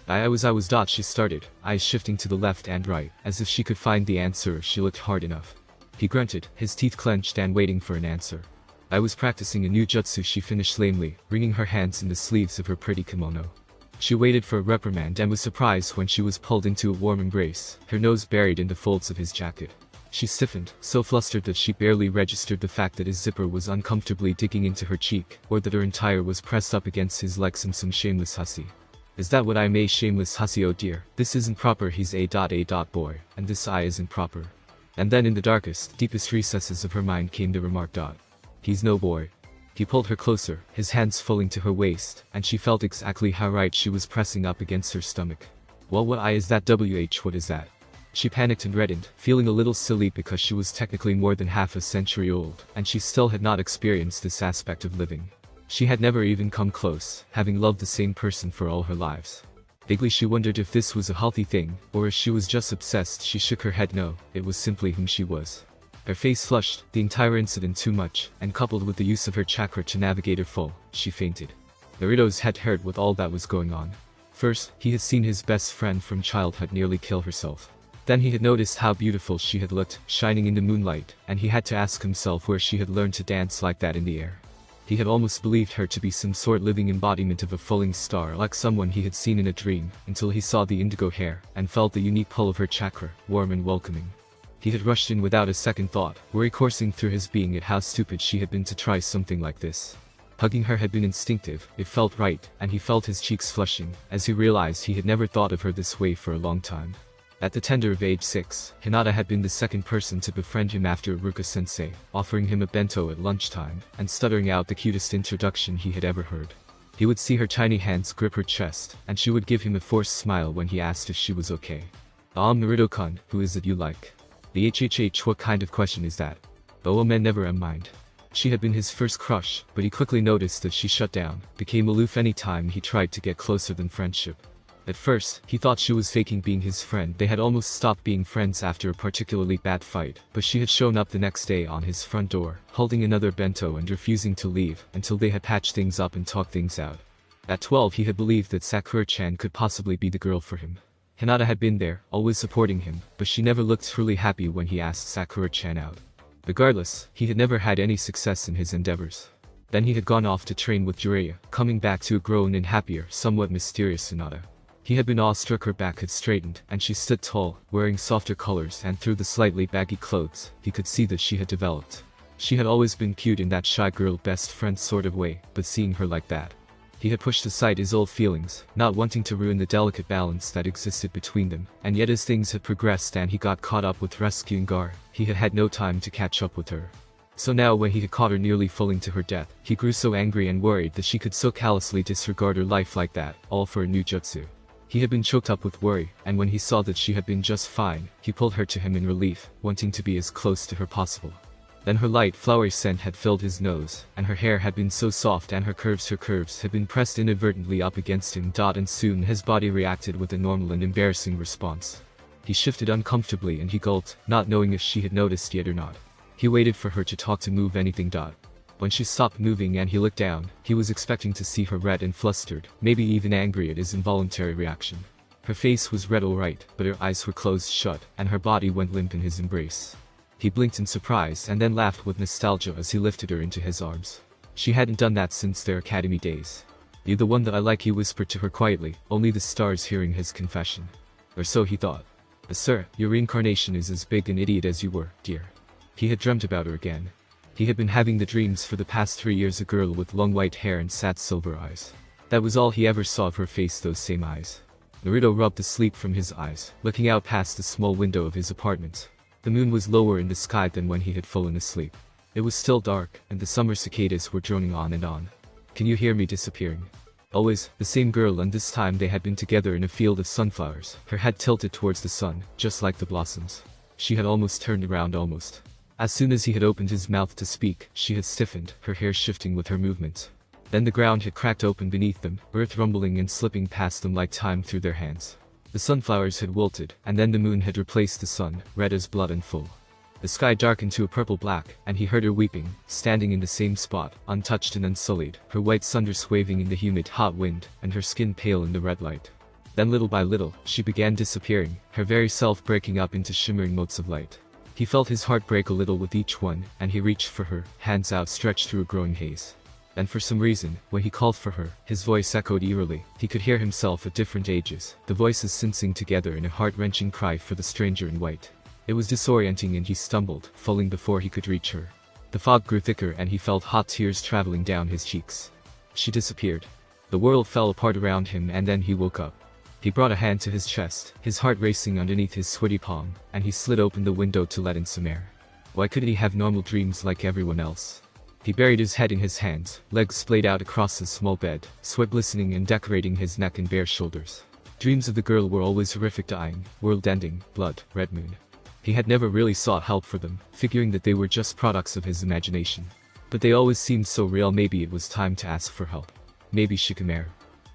[SPEAKER 1] I was. She started, eyes shifting to the left and right, as if she could find the answer if she looked hard enough. He grunted, his teeth clenched and waiting for an answer. I was practicing a new jutsu, she finished lamely, wringing her hands in the sleeves of her pretty kimono. She waited for a reprimand and was surprised when she was pulled into a warm embrace, her nose buried in the folds of his jacket. She stiffened, so flustered that she barely registered the fact that his zipper was uncomfortably digging into her cheek, or that her entire was pressed up against his like some shameless hussy. Is that what I'm, a shameless hussy? Oh dear, this isn't proper. He's a boy, and this I isn't proper. And then in the darkest, deepest recesses of her mind came the remark. He's no boy. He pulled her closer, his hands falling to her waist, and she felt exactly how right she was pressing up against her stomach. Well, what is that? What is that? She panicked and reddened, feeling a little silly because she was technically more than half a century old, and she still had not experienced this aspect of living. She had never even come close, having loved the same person for all her lives. Vaguely she wondered if this was a healthy thing, or if she was just obsessed. She shook her head. No, it was simply whom she was. Her face flushed, the entire incident too much, and coupled with the use of her chakra to navigate her fall, she fainted. Naruto's head hurt with all that was going on. First, he had seen his best friend from childhood nearly kill herself. Then he had noticed how beautiful she had looked, shining in the moonlight, and he had to ask himself where she had learned to dance like that in the air. He had almost believed her to be some sort living embodiment of a falling star, like someone he had seen in a dream, until he saw the indigo hair, and felt the unique pull of her chakra, warm and welcoming. He had rushed in without a second thought, worry coursing through his being at how stupid she had been to try something like this. Hugging her had been instinctive, it felt right, and he felt his cheeks flushing, as he realized he had never thought of her this way for a long time. At the tender of age 6, Hinata had been the second person to befriend him after Iruka-sensei, offering him a bento at lunchtime, and stuttering out the cutest introduction he had ever heard. He would see her tiny hands grip her chest, and she would give him a forced smile when he asked if she was okay. Naruto-kun, who is it you like? The HHH, what kind of question is that? Oh, men never mind. She had been his first crush, but he quickly noticed that she shut down, became aloof any time he tried to get closer than friendship. At first, he thought she was faking being his friend. They had almost stopped being friends after a particularly bad fight, but she had shown up the next day on his front door, holding another bento and refusing to leave until they had patched things up and talked things out. At 12 he had believed that Sakura-chan could possibly be the girl for him. Hinata had been there, always supporting him, but she never looked truly happy when he asked Sakura-chan out. Regardless, he had never had any success in his endeavors. Then he had gone off to train with Jiraiya, coming back to a grown and happier, somewhat mysterious Hinata. He had been awestruck. Her back had straightened, and she stood tall, wearing softer colors, and through the slightly baggy clothes, he could see that she had developed. She had always been cute in that shy girl best friend sort of way, but seeing her like that, he had pushed aside his old feelings, not wanting to ruin the delicate balance that existed between them, and yet as things had progressed and he got caught up with rescuing Gar, he had had no time to catch up with her. So now when he had caught her nearly falling to her death, he grew so angry and worried that she could so callously disregard her life like that, all for a new jutsu. He had been choked up with worry, and when he saw that she had been just fine, he pulled her to him in relief, wanting to be as close to her possible. Then her light flowery scent had filled his nose, and her hair had been so soft and her curves had been pressed inadvertently up against him. And soon his body reacted with a normal and embarrassing response. He shifted uncomfortably and he gulped, not knowing if she had noticed yet or not. He waited for her to talk to move anything. When she stopped moving and he looked down, he was expecting to see her red and flustered, maybe even angry at his involuntary reaction. Her face was red alright, but her eyes were closed shut, and her body went limp in his embrace. He blinked in surprise and then laughed with nostalgia as he lifted her into his arms. She hadn't done that since their academy days. "You're the one that I like," he whispered to her quietly, only the stars hearing his confession. Or so he thought. "But sir, your reincarnation is as big an idiot as you were, dear." He had dreamt about her again. He had been having the dreams for the past 3 years, a girl with long white hair and sad silver eyes. That was all he ever saw of her face, those same eyes. Naruto rubbed the sleep from his eyes, looking out past the small window of his apartment. The moon was lower in the sky than when he had fallen asleep. It was still dark, and the summer cicadas were droning on and on. "Can you hear me disappearing?" Always, the same girl, and this time they had been together in a field of sunflowers, her head tilted towards the sun, just like the blossoms. She had almost turned around, almost. As soon as he had opened his mouth to speak, she had stiffened, her hair shifting with her movements. Then the ground had cracked open beneath them, earth rumbling and slipping past them like time through their hands. The sunflowers had wilted, and then the moon had replaced the sun, red as blood and full. The sky darkened to a purple black, and he heard her weeping, standing in the same spot, untouched and unsullied, her white sunders waving in the humid, hot wind, and her skin pale in the red light. Then little by little, she began disappearing, her very self breaking up into shimmering motes of light. He felt his heart break a little with each one, and he reached for her, hands outstretched through a growing haze. And for some reason, when he called for her, his voice echoed eerily. He could hear himself at different ages, the voices syncing together in a heart-wrenching cry for the stranger in white. It was disorienting and he stumbled, falling before he could reach her. The fog grew thicker and he felt hot tears traveling down his cheeks. She disappeared. The world fell apart around him and then he woke up. He brought a hand to his chest, his heart racing underneath his sweaty palm, and he slid open the window to let in some air. Why couldn't he have normal dreams like everyone else? He buried his head in his hands, legs splayed out across his small bed, sweat glistening and decorating his neck and bare shoulders. Dreams of the girl were always horrific, dying, world-ending, blood, red moon. He had never really sought help for them, figuring that they were just products of his imagination. But they always seemed so real. Maybe it was time to ask for help. Maybe Shikamaru.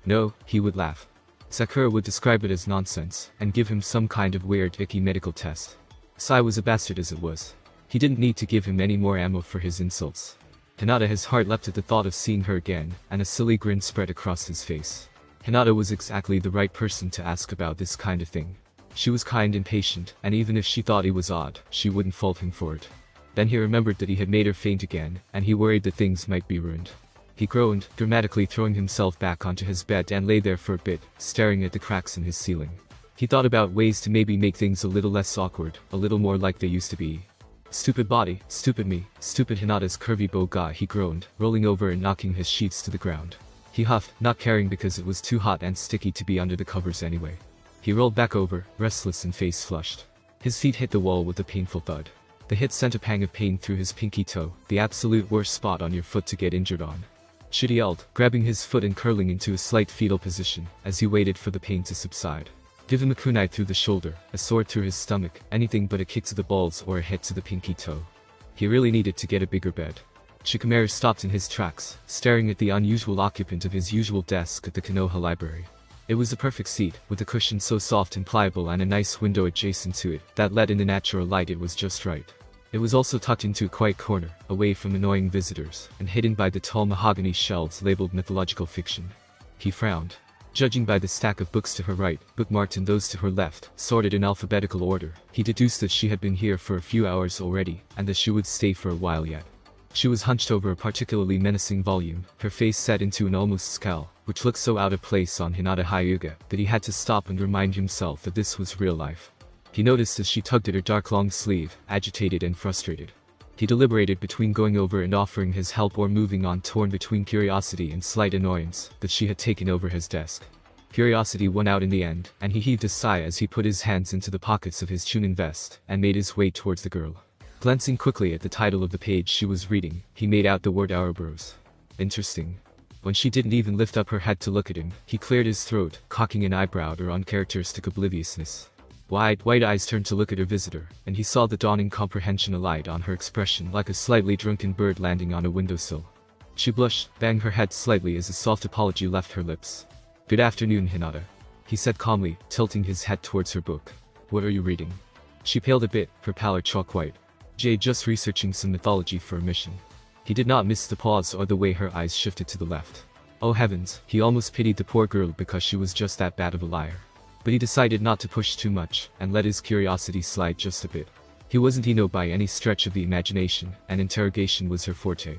[SPEAKER 1] No, he would laugh. Sakura would describe it as nonsense, and give him some kind of weird, icky medical test. Sai was a bastard as it was. He didn't need to give him any more ammo for his insults. Hinata, his heart leapt at the thought of seeing her again, and a silly grin spread across his face. Hinata was exactly the right person to ask about this kind of thing. She was kind and patient, and even if she thought he was odd, she wouldn't fault him for it. Then he remembered that he had made her faint again, and he worried that things might be ruined. He groaned, dramatically throwing himself back onto his bed and lay there for a bit, staring at the cracks in his ceiling. He thought about ways to maybe make things a little less awkward, a little more like they used to be. Stupid body, stupid me, stupid Hinata's curvy bow guy, he groaned, rolling over and knocking his sheets to the ground. He huffed, not caring because it was too hot and sticky to be under the covers anyway. He rolled back over, restless and face flushed. His feet hit the wall with a painful thud. The hit sent a pang of pain through his pinky toe, the absolute worst spot on your foot to get injured on. Shit, he yelled, grabbing his foot and curling into a slight fetal position, as he waited for the pain to subside. Give him a kunai through the shoulder, a sword through his stomach, anything but a kick to the balls or a hit to the pinky toe. He really needed to get a bigger bed. Shikamaru stopped in his tracks, staring at the unusual occupant of his usual desk at the Konoha library. It was a perfect seat, with a cushion so soft and pliable and a nice window adjacent to it, that let in the natural light. It was just right. It was also tucked into a quiet corner, away from annoying visitors, and hidden by the tall mahogany shelves labeled mythological fiction. He frowned. Judging by the stack of books to her right, bookmarked, and those to her left, sorted in alphabetical order, he deduced that she had been here for a few hours already, and that she would stay for a while yet. She was hunched over a particularly menacing volume, her face set into an almost scowl, which looked so out of place on Hinata Hyuga that he had to stop and remind himself that this was real life. He noticed as she tugged at her dark long sleeve, agitated and frustrated. He deliberated between going over and offering his help or moving on, torn between curiosity and slight annoyance that she had taken over his desk. Curiosity won out in the end, and he heaved a sigh as he put his hands into the pockets of his chunin vest and made his way towards the girl. Glancing quickly at the title of the page she was reading, he made out the word Ouroboros. Interesting. When she didn't even lift up her head to look at him, he cleared his throat, cocking an eyebrow or uncharacteristic obliviousness. Wide, white eyes turned to look at her visitor, and he saw the dawning comprehension alight on her expression like a slightly drunken bird landing on a windowsill. She blushed, banged her head slightly as a soft apology left her lips. Good afternoon, Hinata, he said calmly, tilting his head towards her book. What are you reading? She paled a bit, her pallor chalk white. Just researching some mythology for a mission. He did not miss the pause or the way her eyes shifted to the left. Oh heavens, he almost pitied the poor girl because she was just that bad of a liar. But he decided not to push too much, and let his curiosity slide just a bit. He wasn't Ino by any stretch of the imagination, and interrogation was her forte.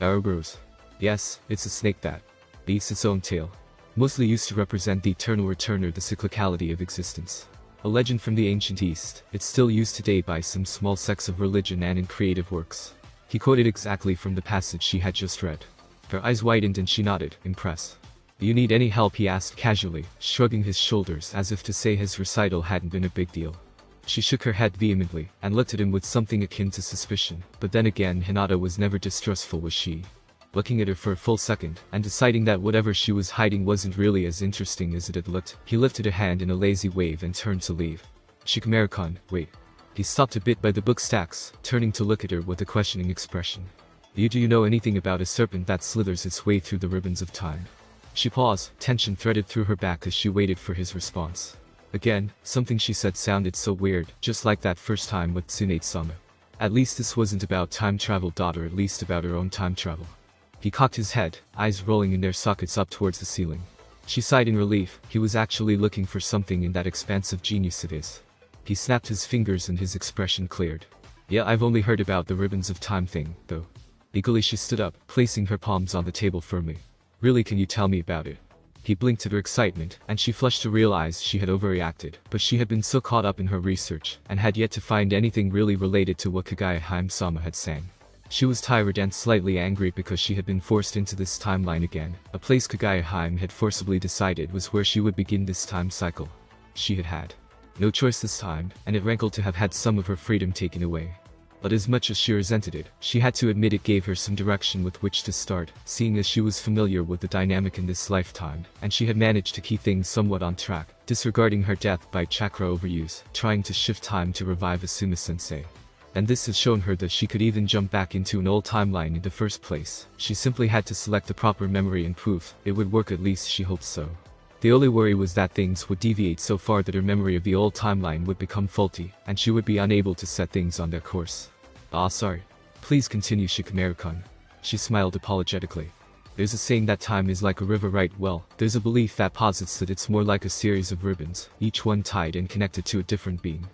[SPEAKER 1] Ouroboros. Yes, it's a snake that beats its own tail. Mostly used to represent the eternal return or the cyclicality of existence. A legend from the ancient East, it's still used today by some small sects of religion and in creative works. He quoted exactly from the passage she had just read. Her eyes widened and she nodded, impressed. Do you need any help? He asked casually, shrugging his shoulders as if to say his recital hadn't been a big deal. She shook her head vehemently, and looked at him with something akin to suspicion, but then again Hinata was never distrustful, was she? Looking at her for a full second, and deciding that whatever she was hiding wasn't really as interesting as it had looked, he lifted a hand in a lazy wave and turned to leave. Shikamaru-kun, wait. He stopped a bit by the book stacks, turning to look at her with a questioning expression. Do you know anything about a serpent that slithers its way through the ribbons of time? She paused, tension threaded through her back as she waited for his response. Again, something she said sounded so weird, just like that first time with Tsunade-sama. At least this wasn't about time travel. Or at least about her own time travel. He cocked his head, eyes rolling in their sockets up towards the ceiling. She sighed in relief. He was actually looking for something in that expansive genius of his. He snapped his fingers and his expression cleared. Yeah, I've only heard about the ribbons of time thing, though. Eagerly she stood up, placing her palms on the table firmly. Really, can you tell me about it? He blinked at her excitement, and she flushed to realize she had overreacted, but she had been so caught up in her research, and had yet to find anything really related to what Kaguya Hime-sama had sang. She was tired and slightly angry because she had been forced into this timeline again, a place Kaguya Hime had forcibly decided was where she would begin this time cycle. She had had no choice this time, and it rankled to have had some of her freedom taken away. But as much as she resented it, she had to admit it gave her some direction with which to start, seeing as she was familiar with the dynamic in this lifetime, and she had managed to keep things somewhat on track, disregarding her death by chakra overuse, trying to shift time to revive Asuma-sensei. And this had shown her that she could even jump back into an old timeline in the first place. She simply had to select the proper memory and poof, it would work, at least she hoped so. The only worry was that things would deviate so far that her memory of the old timeline would become faulty, and she would be unable to set things on their course. Ah, sorry. Please continue, Shikamaru-kun. She smiled apologetically. There's a saying that time is like a river, right? Well, there's a belief that posits that it's more like a series of ribbons, each one tied and connected to a different being.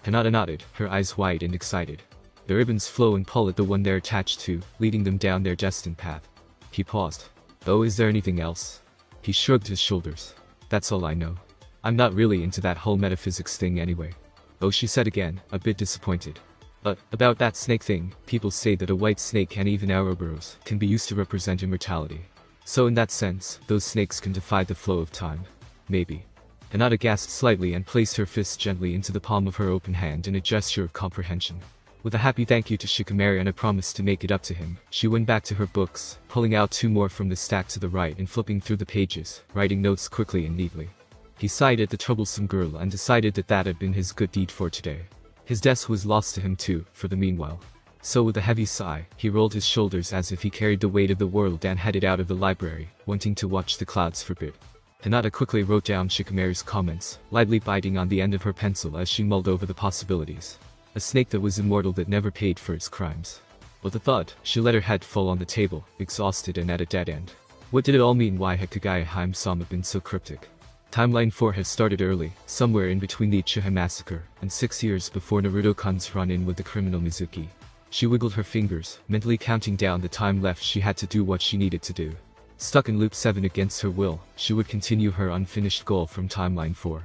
[SPEAKER 1] Hinata nodded, her eyes wide and excited. The ribbons flow and pull at the one they're attached to, leading them down their destined path. He paused. Oh, is there anything else? He shrugged his shoulders. That's all I know. I'm not really into that whole metaphysics thing anyway. Oh, she said again, a bit disappointed. But, about that snake thing, people say that a white snake and even Ouroboros can be used to represent immortality. So in that sense, those snakes can defy the flow of time. Maybe. Hinata gasped slightly and placed her fist gently into the palm of her open hand in a gesture of comprehension. With a happy thank you to Shikamaru and a promise to make it up to him, she went back to her books, pulling out 2 more from the stack to the right and flipping through the pages, writing notes quickly and neatly. He sighed at the troublesome girl and decided that that had been his good deed for today. His desk was lost to him too, for the meanwhile. So with a heavy sigh, he rolled his shoulders as if he carried the weight of the world and headed out of the library, wanting to watch the clouds for a bit. Hinata quickly wrote down Shikamaru's comments, lightly biting on the end of her pencil as she mulled over the possibilities. A snake that was immortal that never paid for its crimes. With the thought, she let her head fall on the table, exhausted and at a dead end. What did it all mean? Why had Kaguya Hime-sama been so cryptic? Timeline 4 had started early, somewhere in between the Uchiha massacre, and 6 years before Naruto-kun's run-in with the criminal Mizuki. She wiggled her fingers, mentally counting down the time left she had to do what she needed to do. Stuck in loop 7 against her will, she would continue her unfinished goal from timeline 4.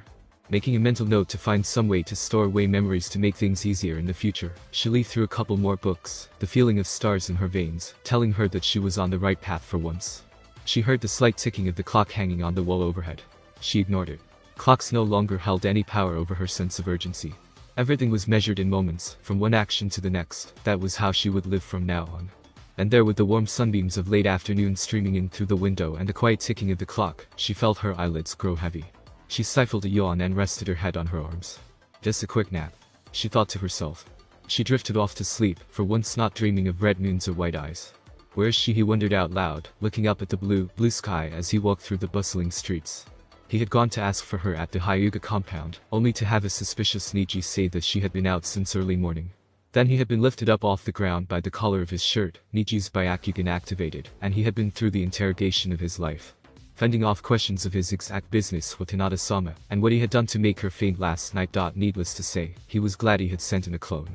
[SPEAKER 1] Making a mental note to find some way to store away memories to make things easier in the future, she leafed through a couple more books, the feeling of stars in her veins, telling her that she was on the right path for once. She heard the slight ticking of the clock hanging on the wall overhead. She ignored it. Clocks no longer held any power over her sense of urgency. Everything was measured in moments, from one action to the next. That was how she would live from now on. And there, with the warm sunbeams of late afternoon streaming in through the window and the quiet ticking of the clock, she felt her eyelids grow heavy. She stifled a yawn and rested her head on her arms. Just a quick nap, she thought to herself. She drifted off to sleep, for once not dreaming of red moons or white eyes. Where is she? He wondered out loud, looking up at the blue sky as he walked through the bustling streets. He had gone to ask for her at the Hyuga compound, only to have a suspicious Niji say that she had been out since early morning. Then he had been lifted up off the ground by the collar of his shirt, Niji's Byakugan activated, and he had been through the interrogation of his life. Fending off questions of his exact business with Hinata-sama, and what he had done to make her faint last night. Needless to say, he was glad he had sent in a clone.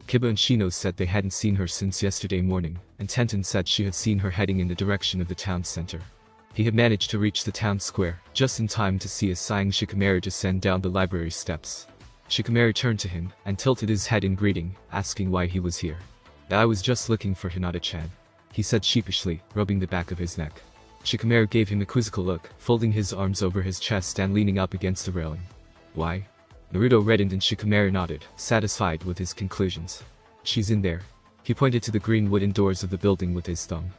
[SPEAKER 1] Kiba and Shino said they hadn't seen her since yesterday morning, and Tenten said she had seen her heading in the direction of the town center. He had managed to reach the town square, just in time to see a sighing Shikamaru descend down the library steps. Shikamaru turned to him, and tilted his head in greeting, asking why he was here. I was just looking for Hinata-chan, he said sheepishly, rubbing the back of his neck. Shikamaru gave him a quizzical look, folding his arms over his chest and leaning up against the railing. Why? Naruto reddened and Shikamaru nodded, satisfied with his conclusions. She's in there. He pointed to the green wooden doors of the building with his thumb.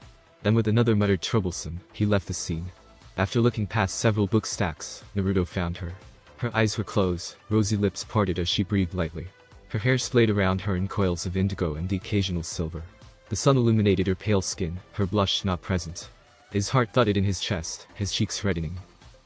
[SPEAKER 1] Then with another muttered troublesome, he left the scene. After looking past several book stacks, Naruto found her. Her eyes were closed, rosy lips parted as she breathed lightly. Her hair splayed around her in coils of indigo and the occasional silver. The sun illuminated her pale skin, her blush not present. His heart thudded in his chest, his cheeks reddening.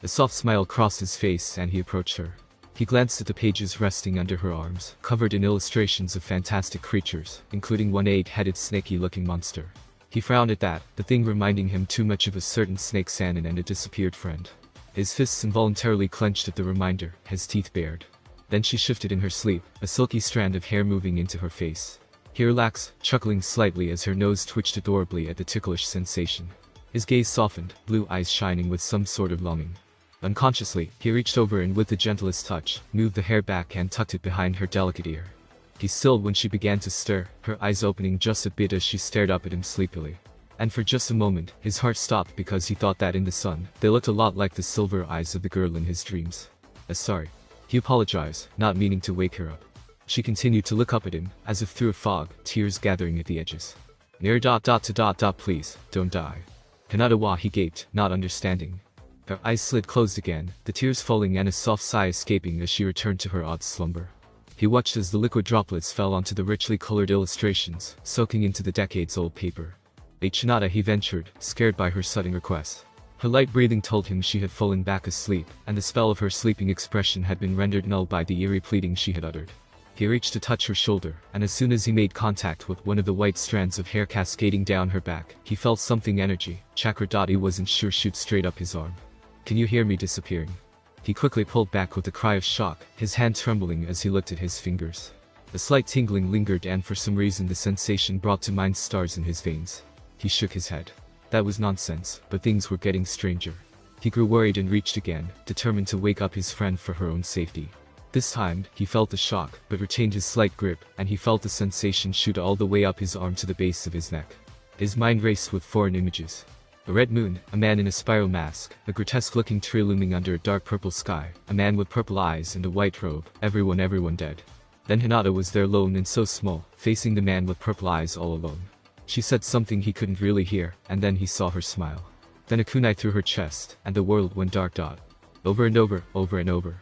[SPEAKER 1] A soft smile crossed his face and he approached her. He glanced at the pages resting under her arms, covered in illustrations of fantastic creatures, including one 8-headed snaky-looking monster. He frowned at that, the thing reminding him too much of a certain snake Sanin and a disappeared friend. His fists involuntarily clenched at the reminder, his teeth bared. Then she shifted in her sleep, a silky strand of hair moving into her face. He relaxed, chuckling slightly as her nose twitched adorably at the ticklish sensation. His gaze softened, blue eyes shining with some sort of longing. Unconsciously, he reached over and with the gentlest touch, moved the hair back and tucked it behind her delicate ear. He stilled when she began to stir, her eyes opening just a bit as she stared up at him sleepily. And for just a moment, his heart stopped because he thought that in the sun, they looked a lot like the silver eyes of the girl in his dreams. Sorry. He apologized, not meaning to wake her up. She continued to look up at him, as if through a fog, tears gathering at the edges. Please, don't die. Hinata, he gaped, not understanding. Her eyes slid closed again, the tears falling and a soft sigh escaping as she returned to her odd slumber. He watched as the liquid droplets fell onto the richly colored illustrations, soaking into the decades-old paper. Hinata, he ventured, scared by her sudden request. Her light breathing told him she had fallen back asleep, and the spell of her sleeping expression had been rendered null by the eerie pleading she had uttered. He reached to touch her shoulder, and as soon as he made contact with one of the white strands of hair cascading down her back, he felt something energy, chakra. He wasn't sure shoot straight up his arm. Can you hear me disappearing? He quickly pulled back with a cry of shock, his hand trembling as he looked at his fingers. A slight tingling lingered and for some reason the sensation brought to mind stars in his veins. He shook his head. That was nonsense, but things were getting stranger. He grew worried and reached again, determined to wake up his friend for her own safety. This time, he felt the shock, but retained his slight grip, and he felt the sensation shoot all the way up his arm to the base of his neck. His mind raced with foreign images. A red moon, a man in a spiral mask, a grotesque-looking tree looming under a dark purple sky, a man with purple eyes and a white robe, everyone dead. Then Hinata was there alone and so small, facing the man with purple eyes all alone. She said something he couldn't really hear, and then he saw her smile. Then a kunai through her chest, and the world went dark. Over and over, over and over.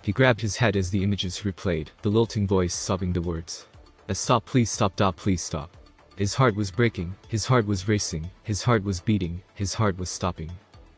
[SPEAKER 1] He grabbed his head as the images replayed, the lilting voice sobbing the words. Stop, please stop, please stop. His heart was breaking, his heart was racing, his heart was beating, his heart was stopping.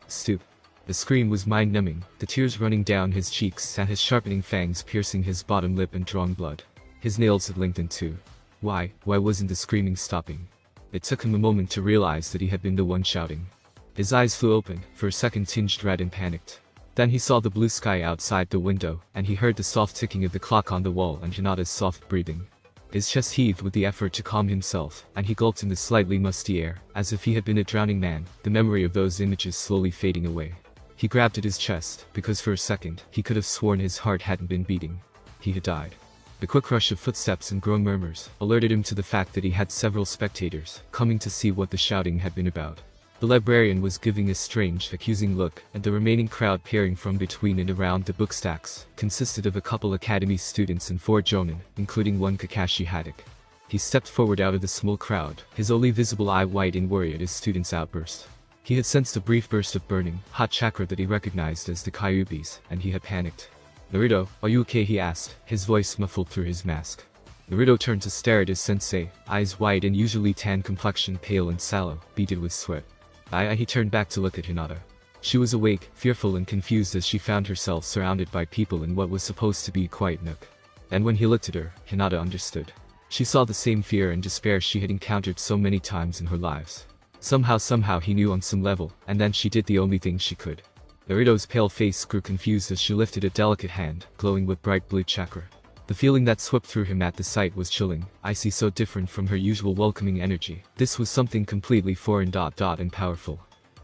[SPEAKER 1] Stoop. The scream was mind-numbing, the tears running down his cheeks and his sharpening fangs piercing his bottom lip and drawing blood. His nails had lengthened too. Why wasn't the screaming stopping? It took him a moment to realize that he had been the one shouting. His eyes flew open, for a second tinged red and panicked. Then he saw the blue sky outside the window, and he heard the soft ticking of the clock on the wall and Hinata's soft breathing. His chest heaved with the effort to calm himself, and he gulped in the slightly musty air, as if he had been a drowning man, the memory of those images slowly fading away. He grabbed at his chest, because for a second, he could have sworn his heart hadn't been beating. He had died. The quick rush of footsteps and grown murmurs alerted him to the fact that he had several spectators, coming to see what the shouting had been about. The librarian was giving a strange, accusing look, and the remaining crowd peering from between and around the bookstacks consisted of a couple academy students and 4 jonin, including one Kakashi Haddock. He stepped forward out of the small crowd, his only visible eye wide in worry at his student's outburst. He had sensed a brief burst of burning, hot chakra that he recognized as the Kyuubi's, and he had panicked. Naruto, are you okay? He asked, his voice muffled through his mask. Naruto turned to stare at his sensei, eyes wide and usually tan complexion pale and sallow, beaded with sweat. He turned back to look at Hinata. She was awake, fearful and confused as she found herself surrounded by people in what was supposed to be a quiet nook. And when he looked at her, Hinata understood. She saw the same fear and despair she had encountered so many times in her lives. Somehow he knew on some level, and then she did the only thing she could. Naruto's pale face grew confused as she lifted a delicate hand, glowing with bright blue chakra. The feeling that swept through him at the sight was chilling, icy, so different from her usual welcoming energy. This was something completely foreign. And powerful.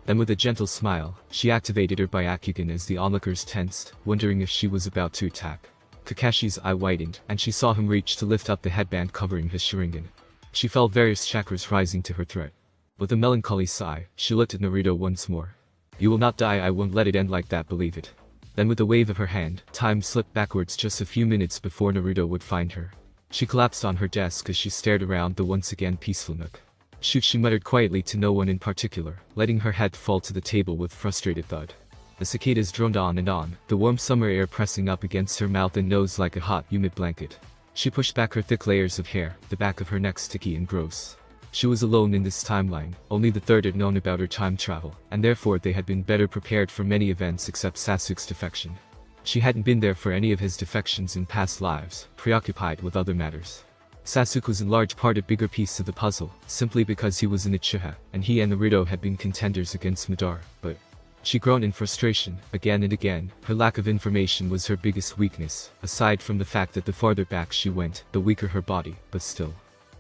[SPEAKER 1] Then with a gentle smile, she activated her Byakugan as the onlookers tensed, wondering if she was about to attack. Kakashi's eye widened, and she saw him reach to lift up the headband covering his Sharingan. She felt various chakras rising to her throat. With a melancholy sigh, she looked at Naruto once more. You will not die, I won't let it end like that, believe it. Then with a wave of her hand, time slipped backwards just a few minutes before Naruto would find her. She collapsed on her desk as she stared around the once again peaceful nook. Shoot, she muttered quietly to no one in particular, letting her head fall to the table with frustrated thud. The cicadas droned on and on, the warm summer air pressing up against her mouth and nose like a hot, humid blanket. She pushed back her thick layers of hair, the back of her neck sticky and gross. She was alone in this timeline, only the third had known about her time travel, and therefore they had been better prepared for many events except Sasuke's defection. She hadn't been there for any of his defections in past lives, preoccupied with other matters. Sasuke was in large part a bigger piece of the puzzle, simply because he was an Uchiha, and he and Naruto had been contenders against Madara, but she groaned in frustration, again and again. Her lack of information was her biggest weakness, aside from the fact that the farther back she went, the weaker her body, but still.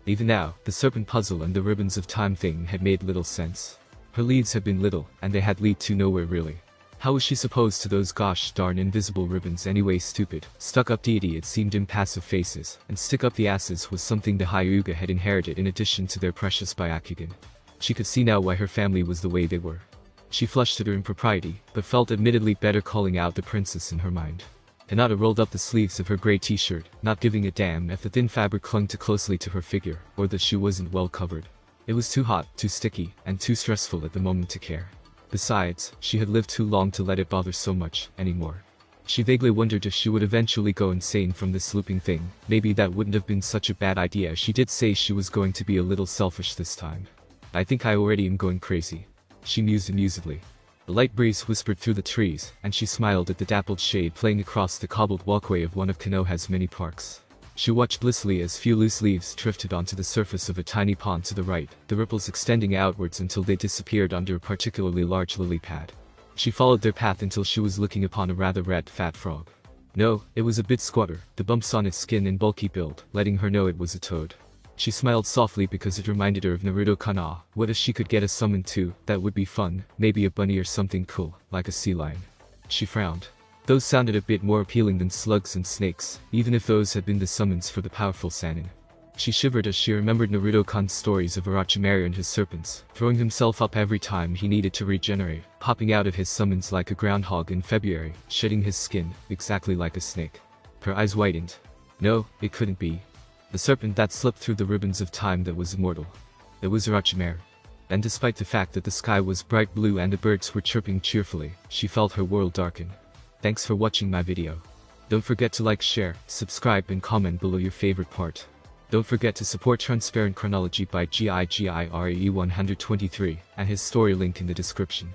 [SPEAKER 1] Even now, the serpent puzzle and the ribbons of time thing had made little sense. Her leads had been little, and they had lead to nowhere really. How was she supposed to those gosh darn invisible ribbons anyway? Stupid, stuck-up deity it seemed impassive faces, and stick-up the asses was something the Hyuga had inherited in addition to their precious Byakugan. She could see now why her family was the way they were. She flushed at her impropriety, but felt admittedly better calling out the princess in her mind. Hinata rolled up the sleeves of her grey t-shirt, not giving a damn if the thin fabric clung too closely to her figure, or that she wasn't well covered. It was too hot, too sticky, and too stressful at the moment to care. Besides, she had lived too long to let it bother so much anymore. She vaguely wondered if she would eventually go insane from this looping thing. Maybe that wouldn't have been such a bad idea. She did say she was going to be a little selfish this time. I think I already am going crazy, she mused amusedly. A light breeze whispered through the trees, and she smiled at the dappled shade playing across the cobbled walkway of one of Konoha's many parks. She watched blissfully as few loose leaves drifted onto the surface of a tiny pond to the right, the ripples extending outwards until they disappeared under a particularly large lily pad. She followed their path until she was looking upon a rather red fat frog. No, it was a bit squatter, the bumps on its skin and bulky build, letting her know it was a toad. She smiled softly because it reminded her of Naruto Kana. What if she could get a summon too? That would be fun, maybe a bunny or something cool, like a sea lion. She frowned. Those sounded a bit more appealing than slugs and snakes, even if those had been the summons for the powerful Sannin. She shivered as she remembered Naruto-kun's stories of Orochimaru and his serpents, throwing himself up every time he needed to regenerate, popping out of his summons like a groundhog in February, shedding his skin, exactly like a snake. Her eyes widened. No, it couldn't be. The serpent that slipped through the ribbons of time that was immortal. It was Orochimaru. And despite the fact that the sky was bright blue and the birds were chirping cheerfully, she felt her world darken. Thanks for watching my video. Don't forget to like, share, subscribe and comment below your favorite part. Don't forget to support Transparent Chronology by GIGIRE123 and his story link in the description.